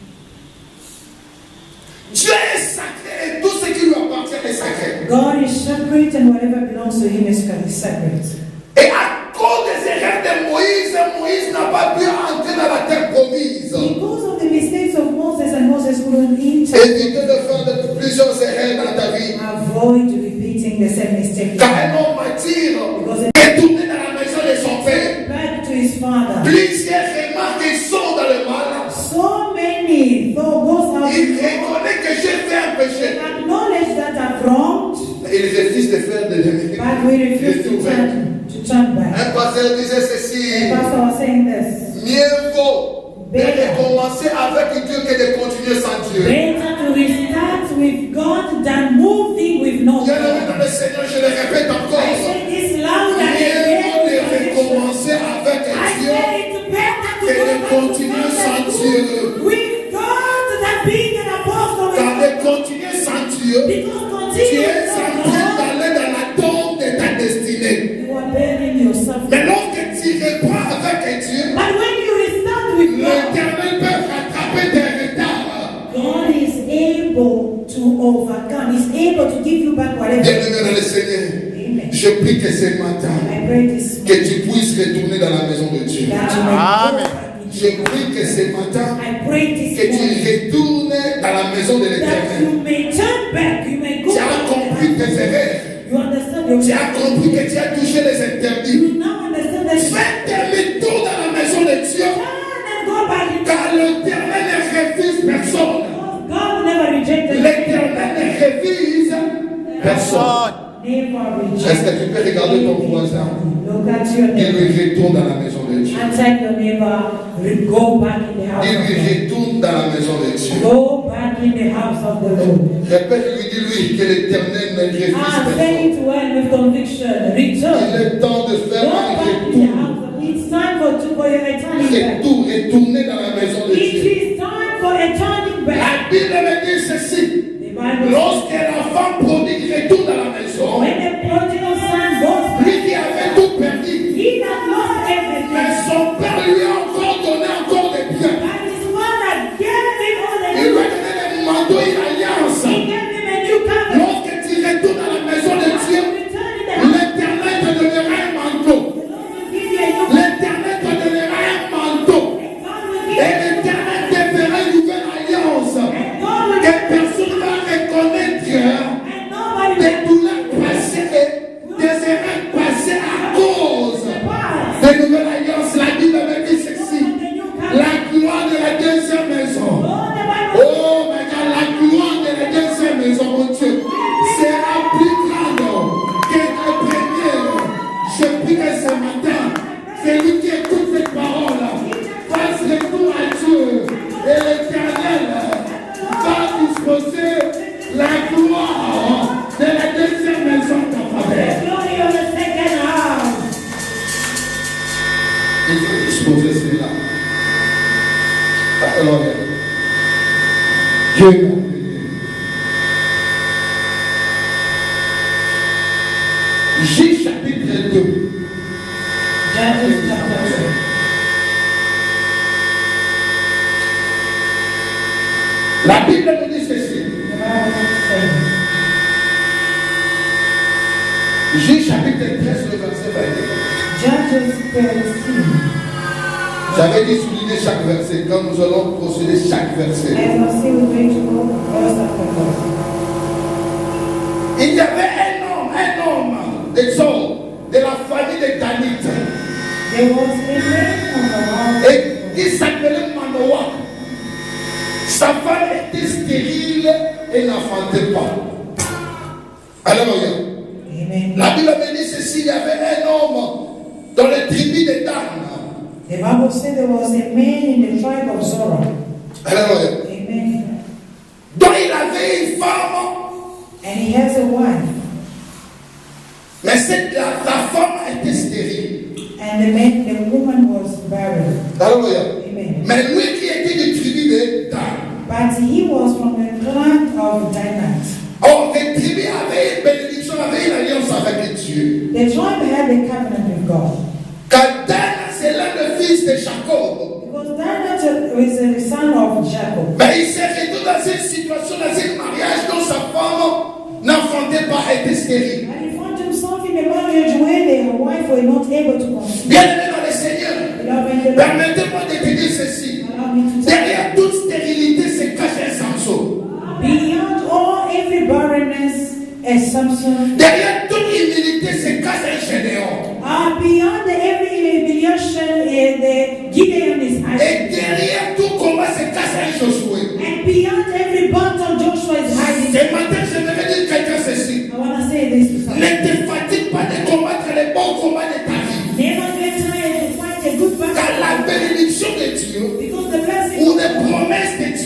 Dieu est sacré et tout ce qui lui appartient est sacré. God is separate and whatever belongs to him is separate. Et à cause des erreurs de Moïse, Moïse n'a pas pu his father. Plusieurs remarques qu'ils sont dans le mal. So many thoughts have Il reconnaît que j'ai fait un péché. acknowledge that I've wronged, Il refuse de faire de but we refuse to turn back. Un pasteur disait ceci. The pastor was saying this. Mieux vaut de recommencer avec Dieu que de continuer sans Dieu. Better to restart with God than moving with no Bien aimé God. dans le Seigneur, je le répète encore. I say this loud and Mieux vaut de again. recommencer avec I Dieu say it's better to que de go continuer sans Dieu. with God than being an apostle with Car God. de continuer sans Dieu, Because tu es continuing en with train God, d'aller dans la tombe de ta destinée. you are burying yourself. Mais lorsque tu reprends avec Dieu, But when you restart with God, l'Éternel peut rattraper tes retards. God is able to overcome. He's able to give you back whatever. Bien-aimé dans le Seigneur, Amen. je prie que ce matin, I pray this que tu puisses retourner dans la maison de Dieu. that you may go back Je into God. prie que ce matin, I pray this que tu morning retournes dans la maison de that l'Éternel. you may turn back. You may go Tu as back. compris tes erreurs. You understand your Tu as compris que tu as touché les interdits. You now understand that you Fais tes retours dans la maison de Dieu. turn and go back into Car l'Éternel ne refuse personne. God will never reject us. L'Éternel ne refuse personne. Never Est-ce reject. que tu peux regarder ton voisin Look at your et neighbor lui retourne dans la maison de Dieu? and tell your neighbor, go back in the house Il of lui God. retourne dans la maison de Dieu. Go back in the house of the Lord. Répète-lui, dis-lui que l'Éternel ne refuse Say personne. it well with conviction. Il Return. est temps de faire Go un back in the retour. house. It's time for your returning back. Retourner dans la maison de It Dieu. is time for a turning back. La Bible me dit ceci. The Bible says, Lorsque la femme prodigue retourne dans la maison, when the prodigal son goes back, lui qui avait tout perdu, he that lost mais everything, son père lui a encore donné encore des biens. and his father gave him all the Il lui a donné des manteaux et alliances. He gave him a new covenant. Lorsque tu retournes dans la maison de Dieu, Return in the house. l'Éternel te donnera un manteau. The Lord will give you a new L'Éternel te donnera un manteau. God will Et give you l'Éternel te fera une nouvelle alliance. God will Que personne ne va reconnaître and nobody des will douleurs passées, des erreurs passées à cause pass. des nouvelles alliances. La Bible me dit ceci. The new covenant. La gloire de la deuxième maison. Oh, the Bible Oh, mais quand la gloire de la deuxième maison, mon Dieu, sera plus grande que la première. Je prie que ce matin, celui qui écoute cette parole fasse retour à Dieu. Et l'Éternel va disposer la gloire de la deuxième maison de ta faveur. glory of the second house. Il faut disposer cela. Alléluia. Dieu m'a béni. Juge chapitre 2. Judges chapter 2. La Bible me dit ceci. The Bible says, Juge chapitre 13, le verset 22. Judges 13. J'avais dit souligner chaque verset. Quand nous allons procéder chaque verset. As I say, we're going to go verse after verse. Il y avait un homme de Saul, de la famille de David, There was a man on the house. et qui s'appelait Manoah. Sa femme était stérile et n'enfantait pas. Alléluia. Amen. La Bible me dit ceci, il y avait un homme dans les tribus de Dan. The Bible said there was a man in the tribe of Zorah. Alléluia. Amen. Donc il avait une femme, And he has a wife. mais la femme était stérile. And the woman was barren. Alléluia. Amen. Mais lui qui était des tribus de Dan. But he was from the clan of Dinah. Or, les tribus avaient une bénédiction, avaient une alliance avec Dieu. The tribe had a covenant with God. Car Dan, c'est l'un des fils de Jacob. Because Dinah was the son of Jacob. Mais il s'est retrouvé dans une situation, dans un mariage dont sa femme n'enfantait pas, était stérile. And he found himself in a marriage where the wife was not able to conceive. Bien aimé dans le Seigneur, Beloved in the Lord, permettez-moi de te dire ceci. allow me to say, Derrière toute stérilité se cache un Samson. beyond all every barrenness, a Samson. Derrière toute humilité se cache un Gédéon. Beyond every humiliation, a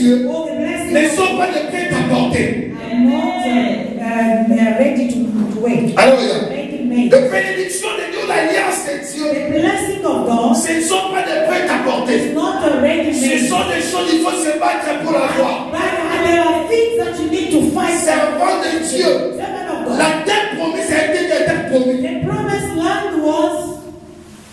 Dieu all the blessings ne of sont pas de prêt à porter. are not ready to wait. Alléluia. Ready made. Les bénédictions de Dieu, l'alliance de Dieu, The blessing of God ce ne sont pas de prêt à porter. is not a ready Ce made. sont des choses, il faut se battre pour l'avoir. But there are things that you need to fight. Servant de Dieu, Servant of God. la terre promise a été la terre promise. The promised land was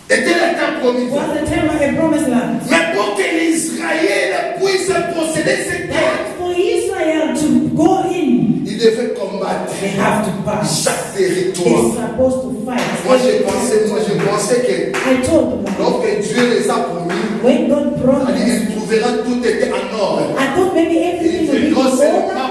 Était la terre promise. the term of a promised land. Mais pour que les Israéliens puissent posséder cette terre, But for Israel to go in, ils devaient combattre they have to pass. chaque They're territoire. supposed to fight. Moi je pensais que I told them, lorsque Dieu les a promis, when God promised, il trouvera tout était en ordre. I thought maybe everything would be in order.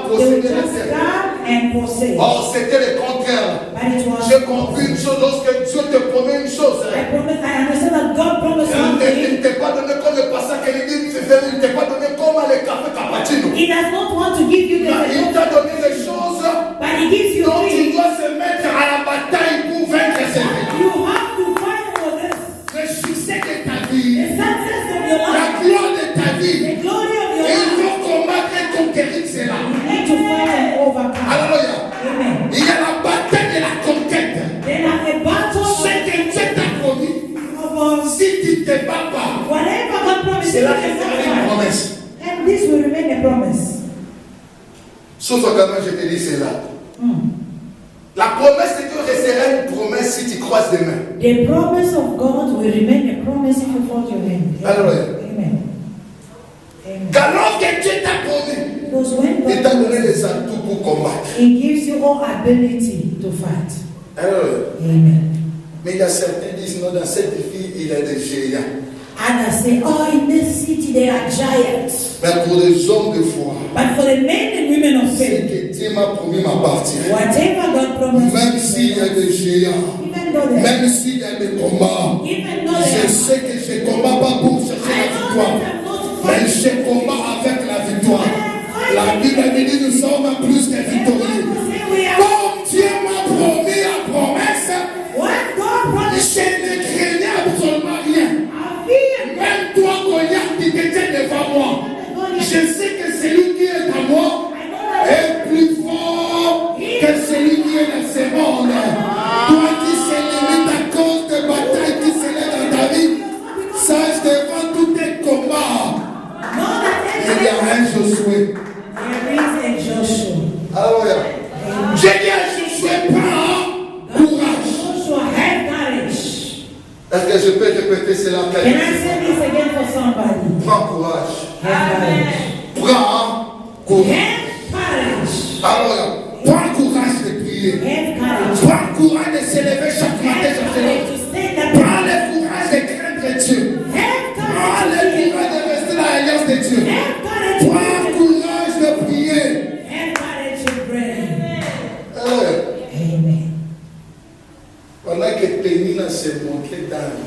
They would just stand and possess. Or c'était le contraire. But it was. J'ai compris une chose, lorsque Dieu te promet une chose, I understand that God promised il ne something. t'est pas donné comme le passage qu'il dit, il ne t'est pas donné comme le café cappuccino. He does not want to give you Il the t'a donné les choses but He gives you dont tu things. dois se mettre à la bataille pour vaincre ces vies. You have to fight for this. Le succès de ta The vie, success of your la life, gloire de ta vie, the glory of your il life. faut combattre et conquérir cela. You need to fight and overcome. Alléluia. Amen. Il y a la bataille de la conquête. Then at the battle Ce que Dieu t'a promis, of si tu ne te bats pas, whatever God promised, c'est you là have que to c'est une fight. promesse. And this will remain a promise. Sauf que quand je te dis cela. La promesse de Dieu restera une promesse si tu croises des mains. The promise of God will remain a promise if you fold your hand. Hallelujah. Amen. Amen. Car lorsque Dieu t'a promis, Because when il t'a donné God les atouts pour combattre. He gives you all ability to fight. Hallelujah. Amen. Mais il y a certains qui disent non, dans cette ville, il y a des géants. Others say, oh, in this city there are giants. Mais pour les hommes de foi, But for the men and women of ce faith, que Dieu m'a promis m'appartient. whatever God promised, Même s'il y a des géants, even though there, même s'il y a des combats, even though je there, sais que je ne combats pas pour chercher I la know victoire. that I'm not Mais fighting. je combats avec la victoire. La Bible dit nous sommes plus que victorieux. Comme Dieu m'a promis la promesse, What God promised, je ne craignais absolument rien. I fear. Même toi, Goliath, qui te tient devant moi, je sais que celui qui est à moi est plus fort que celui qui est dans ce monde. Toi qui se limite à cause de batailles qui se lèvent dans ta vie, sache devant tous tes combats, Know that il y a un Josué. there is a Joshua. Alléluia. J'ai dit à Josué, prends courage. Joshua, have courage. Est-ce que je peux répéter cela? Can I say this again for somebody? Prends courage. Have courage. Prends courage. Have courage. Alléluia. Prends courage de prier. Have courage. Prends courage de se lever chaque matin, Have chaque courage jour. to stand up. Prends le courage de craindre Dieu. Have Prends courage le to pray. courage de rester dans l'alliance de Dieu. Have courage to Prends pray. courage de prier. Have courage to pray. Alléluia. Amen. Pendant que Pénina se moquait d'Anne,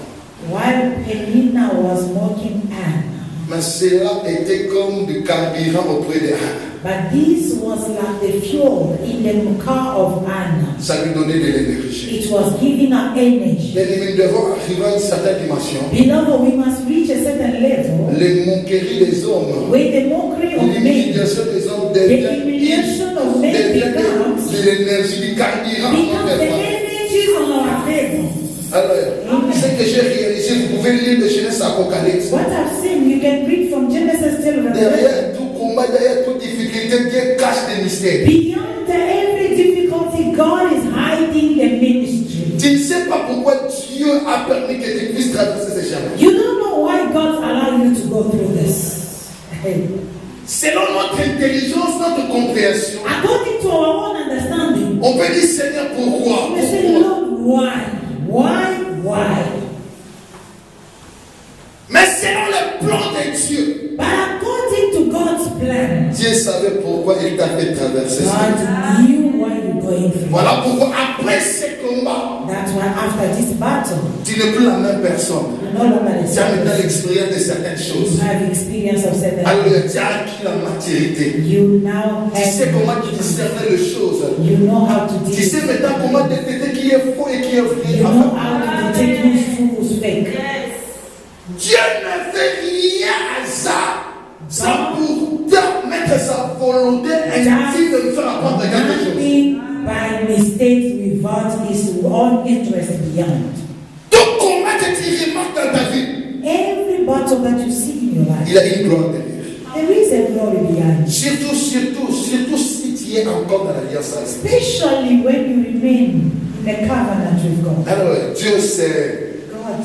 While Penina was mocking Anna, mais cela était comme du carburant auprès d'Anne. but this was like the fuel in the car of Anna. Ça lui donnait de l'énergie. It was giving her energy. Mais nous devons arriver à une certaine dimension. Beloved, we must reach a certain level Les moqueries des hommes, where the mockery of men, l'humiliation des hommes the devient humiliation of men becomes de l'énergie, du carburant. the energies on our table. Alors, ce que j'ai réalisé, vous pouvez lire de Genèse Apocalypse. What I've seen, you can read from Genesis till Revelation. Derrière tout combat, derrière toute difficulté, Dieu cache des mystères. Beyond every difficulty, God is hiding the ministry. Tu ne sais pas pourquoi Dieu a permis que tu puisses traverser ces chemins. You don't know why God allowed you to go through this. Selon notre intelligence, notre compréhension, According to our own understanding, on peut dire Seigneur, pourquoi? we say, Pourquoi? Lord, why? Why? Mais selon le plan de Dieu, But according to God's plan, Dieu savait pourquoi il t'a fait traverser ça. God knew why you're going through. Voilà pourquoi après ces combats, That's why after this battle, tu n'es plus la même personne. you're no longer the Tu as maintenant same. l'expérience de certaines You choses. have experience of certain Alors tu as acquis la maturité. You now Tu sais comment tu have, discernes les choses. you know how to Tu deal. sais maintenant comment détecter qui est faux et qui est vrai. You know how to detect who's true, who's fake. Dieu ne fait rien à ça sans pourtant être sa volonté intime de nous faire apprendre quelque chose. Nothing by mistakes without his own interest beyond. Tout combat que tu remarques dans ta vie, Every battle that you see in your life, il a une gloire derrière. there is a glory behind. Surtout si tu es encore dans l'alliance avec Dieu. Especially when you remain in the covenant with God. Alors, Dieu sait. God,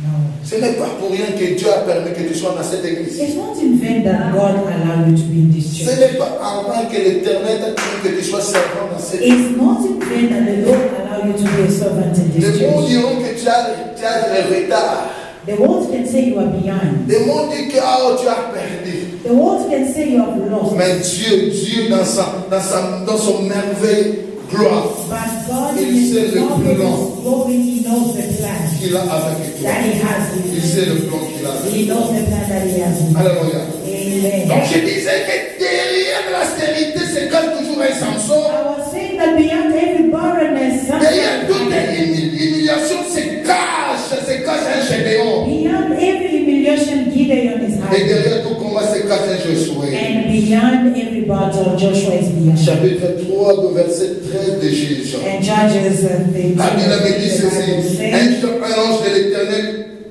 no. Ce n'est pas pour rien que Dieu a permis que tu sois dans cette église. It's not in vain that God allowed you to be in this Ce church. n'est pas en vain que l'Éternel t'a permis que tu sois servant dans cette église. It's not in vain that the Lord allowed you to be a servant in Les this mondes church. diront que tu as des retards. The world can say you are behind. Les mondes disent que tu as perdu. The world can say you have lost. Mais Dieu dans son merveille gloire, But God Il in sait His le love and plan. His glory, He knows the plan qu'il a avec toi. that He has with Il you. sait le plan qu'il a avec He knows the plan that He has with you. Alléluia. Donc Amen. je disais que derrière la stérilité se cache toujours un Samson. I was saying that beyond every barrenness, Derrière toute humiliation se cache un Gédéon. beyond every humiliation, Gideon is Et hiding. derrière tout combat se cache un Josué. And beyond every battle, Joshua is beyond. Chapitre 3, du verset 13 de Jésus. And Judges, the La Bible me dit the Bible ceci. says,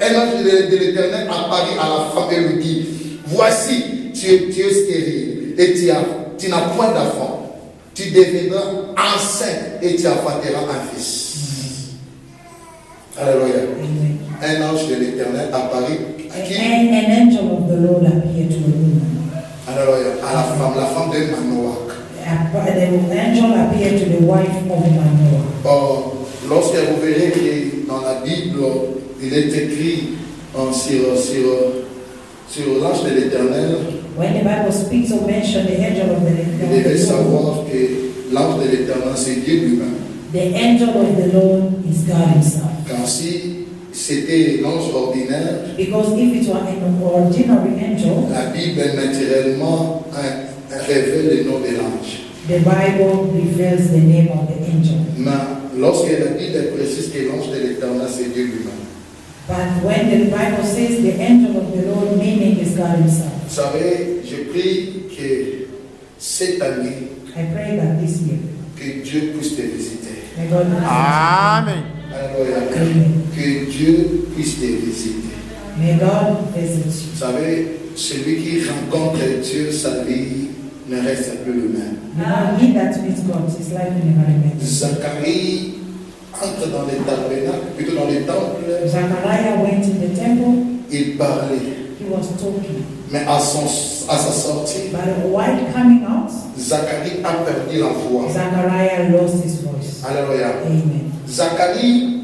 Un ange de l'Éternel apparut à la femme et lui dit, voici, tu es stérile et tu n'as point d'enfant. Tu deviendras enceinte et tu enfanteras un fils. Alléluia. Amen. Un ange de l'Éternel apparut à qui? An angel of the Lord appeared to a woman. Alléluia. À la femme de Manoach. The angel appeared to the wife of Manoah. Or, lorsque vous verrez que dans la Bible, il est écrit sur l'ange de l'Éternel, When the Bible speaks or mentions the angel of vous the devez Lord, savoir que l'ange de l'Éternel, c'est Dieu lui-même. the angel of the Lord is God Himself. Car si c'était l'ange ordinaire, Because if it were an ordinary angel, la Bible naturellement révèle le nom de l'ange. the Bible reveals the name of the angel. Mais lorsque la Bible précise que l'ange de l'Éternel, c'est Dieu lui-même. But when the Bible says the angel of the Lord, meaning is God Himself. Vous savez, je prie que cette année, I pray that this year, que Dieu puisse te visiter. may God visit Amen. Alléluia. Amen. Que Dieu puisse te visiter. you. May God visit you. Vous savez, celui qui rencontre Dieu, sa vie ne reste plus le même. You know, he that meets God, his life will never remain. Zacharie entre dans les tabernacles, plutôt dans les temples, Zachariah went in the temple, il parlait. he was talking. Mais à sa sortie, But while coming out, Zacharie a perdu la voix. Zachariah lost his voice. Alléluia. Amen. Zacharie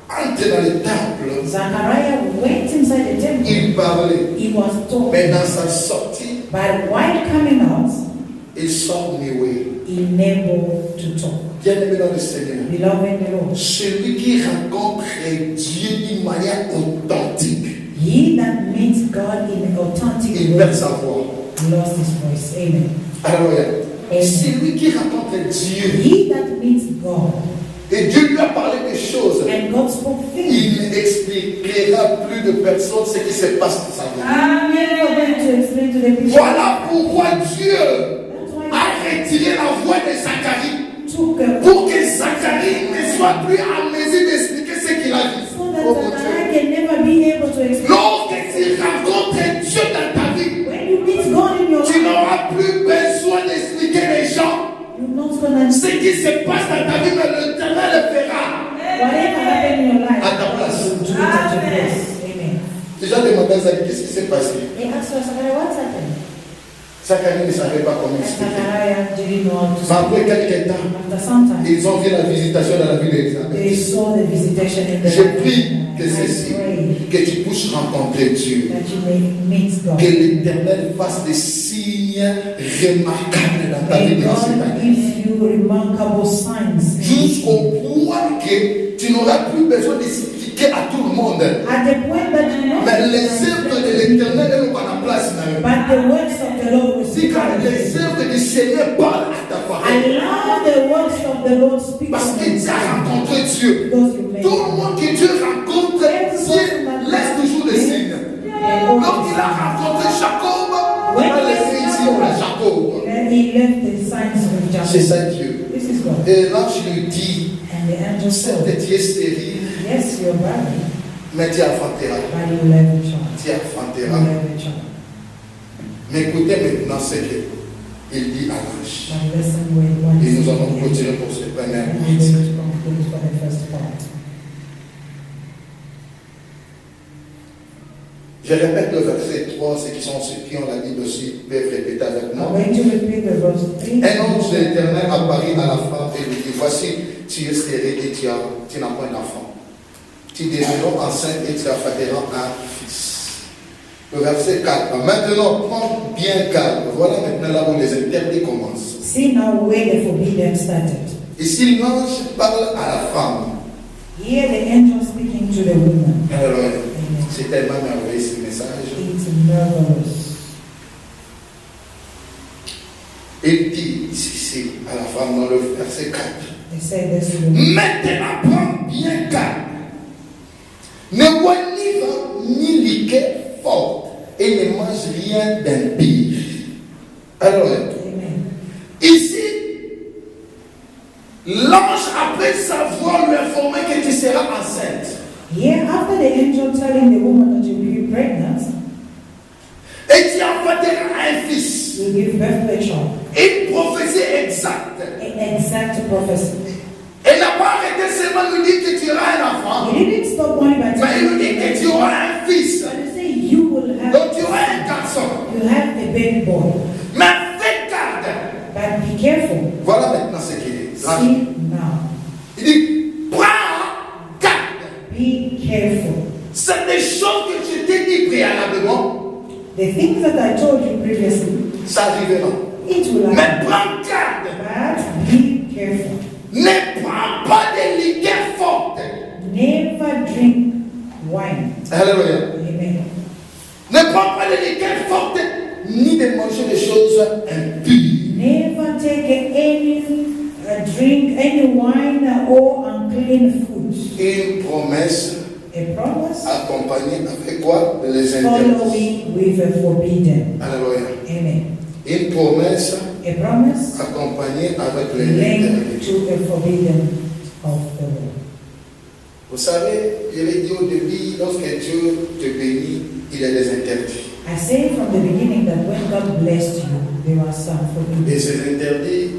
entre dans les temples, Zachariah went inside the temple, il parlait. he was Mais talking. dans sa sortie, But while coming out, il sort muet. he unable to talk. Bien-aimé dans le Seigneur, Beloved in the Lord, celui qui rencontre Dieu d'une manière authentique, he that meets God in an authentic il way perd sa voix. lost his voice. Amen. Alléluia. Amen. Celui qui rencontre Dieu, He that meets God et Dieu lui a parlé des choses, and God spoke things. il n'expliquera plus de personne ce qui se passe dans sa vie. I'm never going to explain to the people. Voilà pourquoi Dieu That's why a retiré la voix de Zacharie, I took pour que Zacharie ne soit plus en mesure d'expliquer ce qu'il a dit. so that Oh mon Zachariah Dieu. can never be able to explain. Lorsque tu rencontres Dieu dans ta vie, When you meet God in your tu life, n'auras plus besoin d'expliquer les gens you're not gonna ce qui se passe dans ta vie, mais l'Éternel le fera. whatever happened in your life. À ta place. you do it at your place. Amen. Déjà demandé à Zacharie qu'est-ce qui s'est passé. They asked Zachariah, what's happened? Zacharie ne savait pas comment And expliquer. Zachariah didn't know how to Mais après speak. quelques temps, After some time, ils ont vu la visitation dans la ville they d'Élisabeth. saw the visitation in the Je prie que I ceci, pray que tu puisses rencontrer Dieu. that you may meet God. Que l'Éternel fasse des signes remarquables dans ta vie May dans cette God année. give you remarkable signs. Jusqu'au point que tu n'auras plus besoin d'expliquer à tout le monde. At the point that you know, Mais les œuvres de l'Éternel, elles n'ont pas la place dans eux. but the works of the Lord will Si speak. quand les œuvres du Seigneur parlent à ta parole, Allow the works of the Lord speak. parce que tu as rencontré Dieu. Because you may. Tout le monde que Dieu rencontre, Dieu laisse toujours des signes. Lorsqu'il a rencontré Jacob, il a laissé ici, on l'a Jacob. he left the signs of C'est justice. ça Dieu. This is God. Et l'ange lui dit, And the angel said, certes tu es stérile, yes, you're barren, mais tu enfanteras. but you will have a child. Tu You will enfanteras. have a child. Mais écoutez maintenant ce qu'il dit à l'ange. But listen what Et he nous said allons to the continuer angel. pour ce premier And we're point. going to conclude for the first part. Je répète le verset 3, ceux qui ont la Bible aussi peuvent répéter avec I'm moi. going to repeat the verse 3. Un ange de l'Éternel apparut à la femme et lui dit, voici, tu es stérile et tu n'as pas d'enfant. Tu deviendras enceinte et tu enfanteras un fils. Le verset 4. Maintenant, prends bien garde. Voilà maintenant là où les interdits commencent. See now where the forbidden started. Ici, l'ange parle à la femme. Here the angel speaking to the woman. Alors, c'est tellement merveilleux ce message. It's marvelous. Il dit ici à la femme dans le verset 4. They said this to the woman. Maintenant, prends bien garde. Ne bois ni vin ni liqueur forte et ne mange rien d'impur. Alors, Amen. ici, l'ange, après savoir, lui informer que tu seras enceinte. Here, after the angel telling the woman that you'll be pregnant, Et tu enfanteras un fils. you'll give birth to a child. Une prophétie exacte. An exact prophecy. Elle n'a pas arrêté seulement de nous dire que tu auras un enfant. He didn't stop only by Mais il nous dit telling que tu you, auras un fils. but he said you will have, Donc tu auras un garçon. you have a baby boy. Mais fais garde. But be careful. Voilà maintenant ce qu'il est. See now. Il dit, prends garde. Be careful. C'est des choses que je t'ai dit préalablement. The things that I told you previously, Ça arrivera. it will happen. Mais prends garde. But be careful. Ne prends pas de liqueur forte. Never drink wine. Alléluia. Amen. Ne prends pas de liqueur forte, ni de manger des choses impures. Never take any drink any wine or unclean food. Une promesse A promise accompagnée avec quoi? Les interdits. following with a forbidden. Alléluia. Amen. Une promesse A promise accompagnée avec les linked interdits. to a forbidden of the law. Vous savez, je l'ai dit au début, lorsque Dieu te bénit, il y a des interdits. I say from the beginning that when God blessed you, there are some Et forbidden. ces interdits,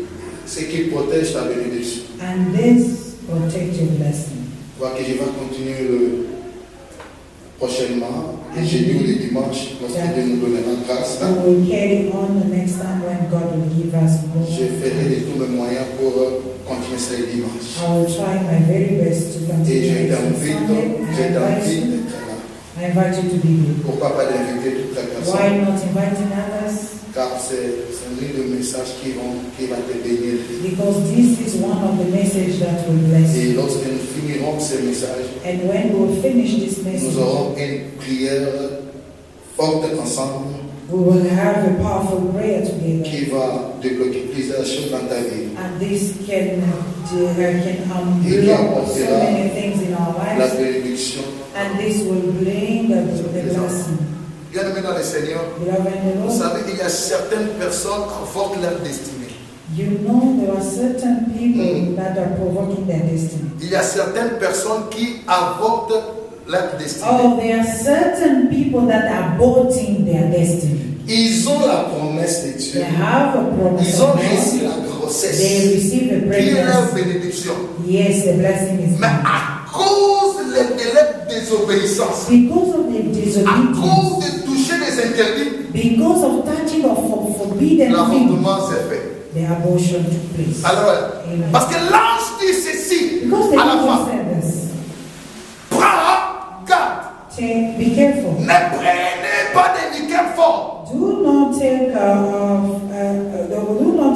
c'est qui protège ta bénédiction. And this protect your blessing. Je vois que je vais continuer prochainement, les jeudis ou les dimanches, lorsque Dieu nous donnera grâce. We will carry on the next time when God will give us more. Je ferai de tous mes moyens pour continuer ces dimanches. I will try my very best to Et continue je this on t'invite, Sunday. d'être là. I invite you to be here. Pourquoi pas d'inviter toute la Why personne? not inviting others? Car c'est l'un des messages qui va te bénir. Because this is one of the messages that will bless Et you. lorsque nous finirons ce message, And when we will finish this message, nous aurons une prière forte ensemble we will have a powerful prayer together. qui va débloquer plusieurs choses dans ta vie. And this can unblock so many things in our La lives. bénédiction. And this will bring the blessing. Bien-aimés dans le Seigneur, Beloved in the vous Lord, savez, il y a certaines personnes qui avortent leur destinée. you know there are certain people that are provoking their destiny. Il y a certaines personnes qui avortent leur destinée. Oh, there are certain people that are aborting their destiny. Ils ont la promesse de Dieu. They have a promise Ils ont of reçu God. la grossesse. They receive a Qui est leur pregnancy. bénédiction. Yes, the blessing is Mais mine. à cause des délais de désobéissance, Because of the à disobedience, cause de toucher les interdits, because of touching of forbidden things, l'avortement s'est fait. the abortion took place. Alors, Amen. parce que l'ange dit ceci Because the à la angel femme, said this, prends garde, be careful. ne prenez pas de liqueur fort. Do not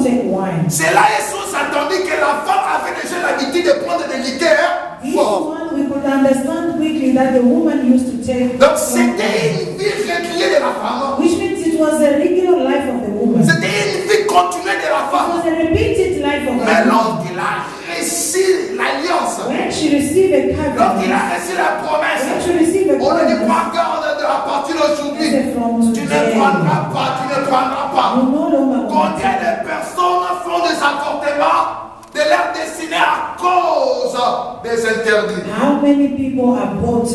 take wine. C'est là Jésus attendit que la femme avait déjà l'habitude de prendre des liqueurs This forts. one we could understand quickly that the woman used to take, Donc c'était une vie régulière de la femme. which means it was a regular life of the woman. It C'était une vie continue de la femme. was a repeated life of the Mais woman. lorsqu'il a reçu l'alliance, When she received a lorsqu'il covenant, a reçu la promesse, when she received a on lui dit covenant, prends garde de à partir d'aujourd'hui. from Tu ne today, prendras pas, tu ne prendra pas. You no longer Combien de personnes font des avortements de leur destinée à cause des interdits? How many people abort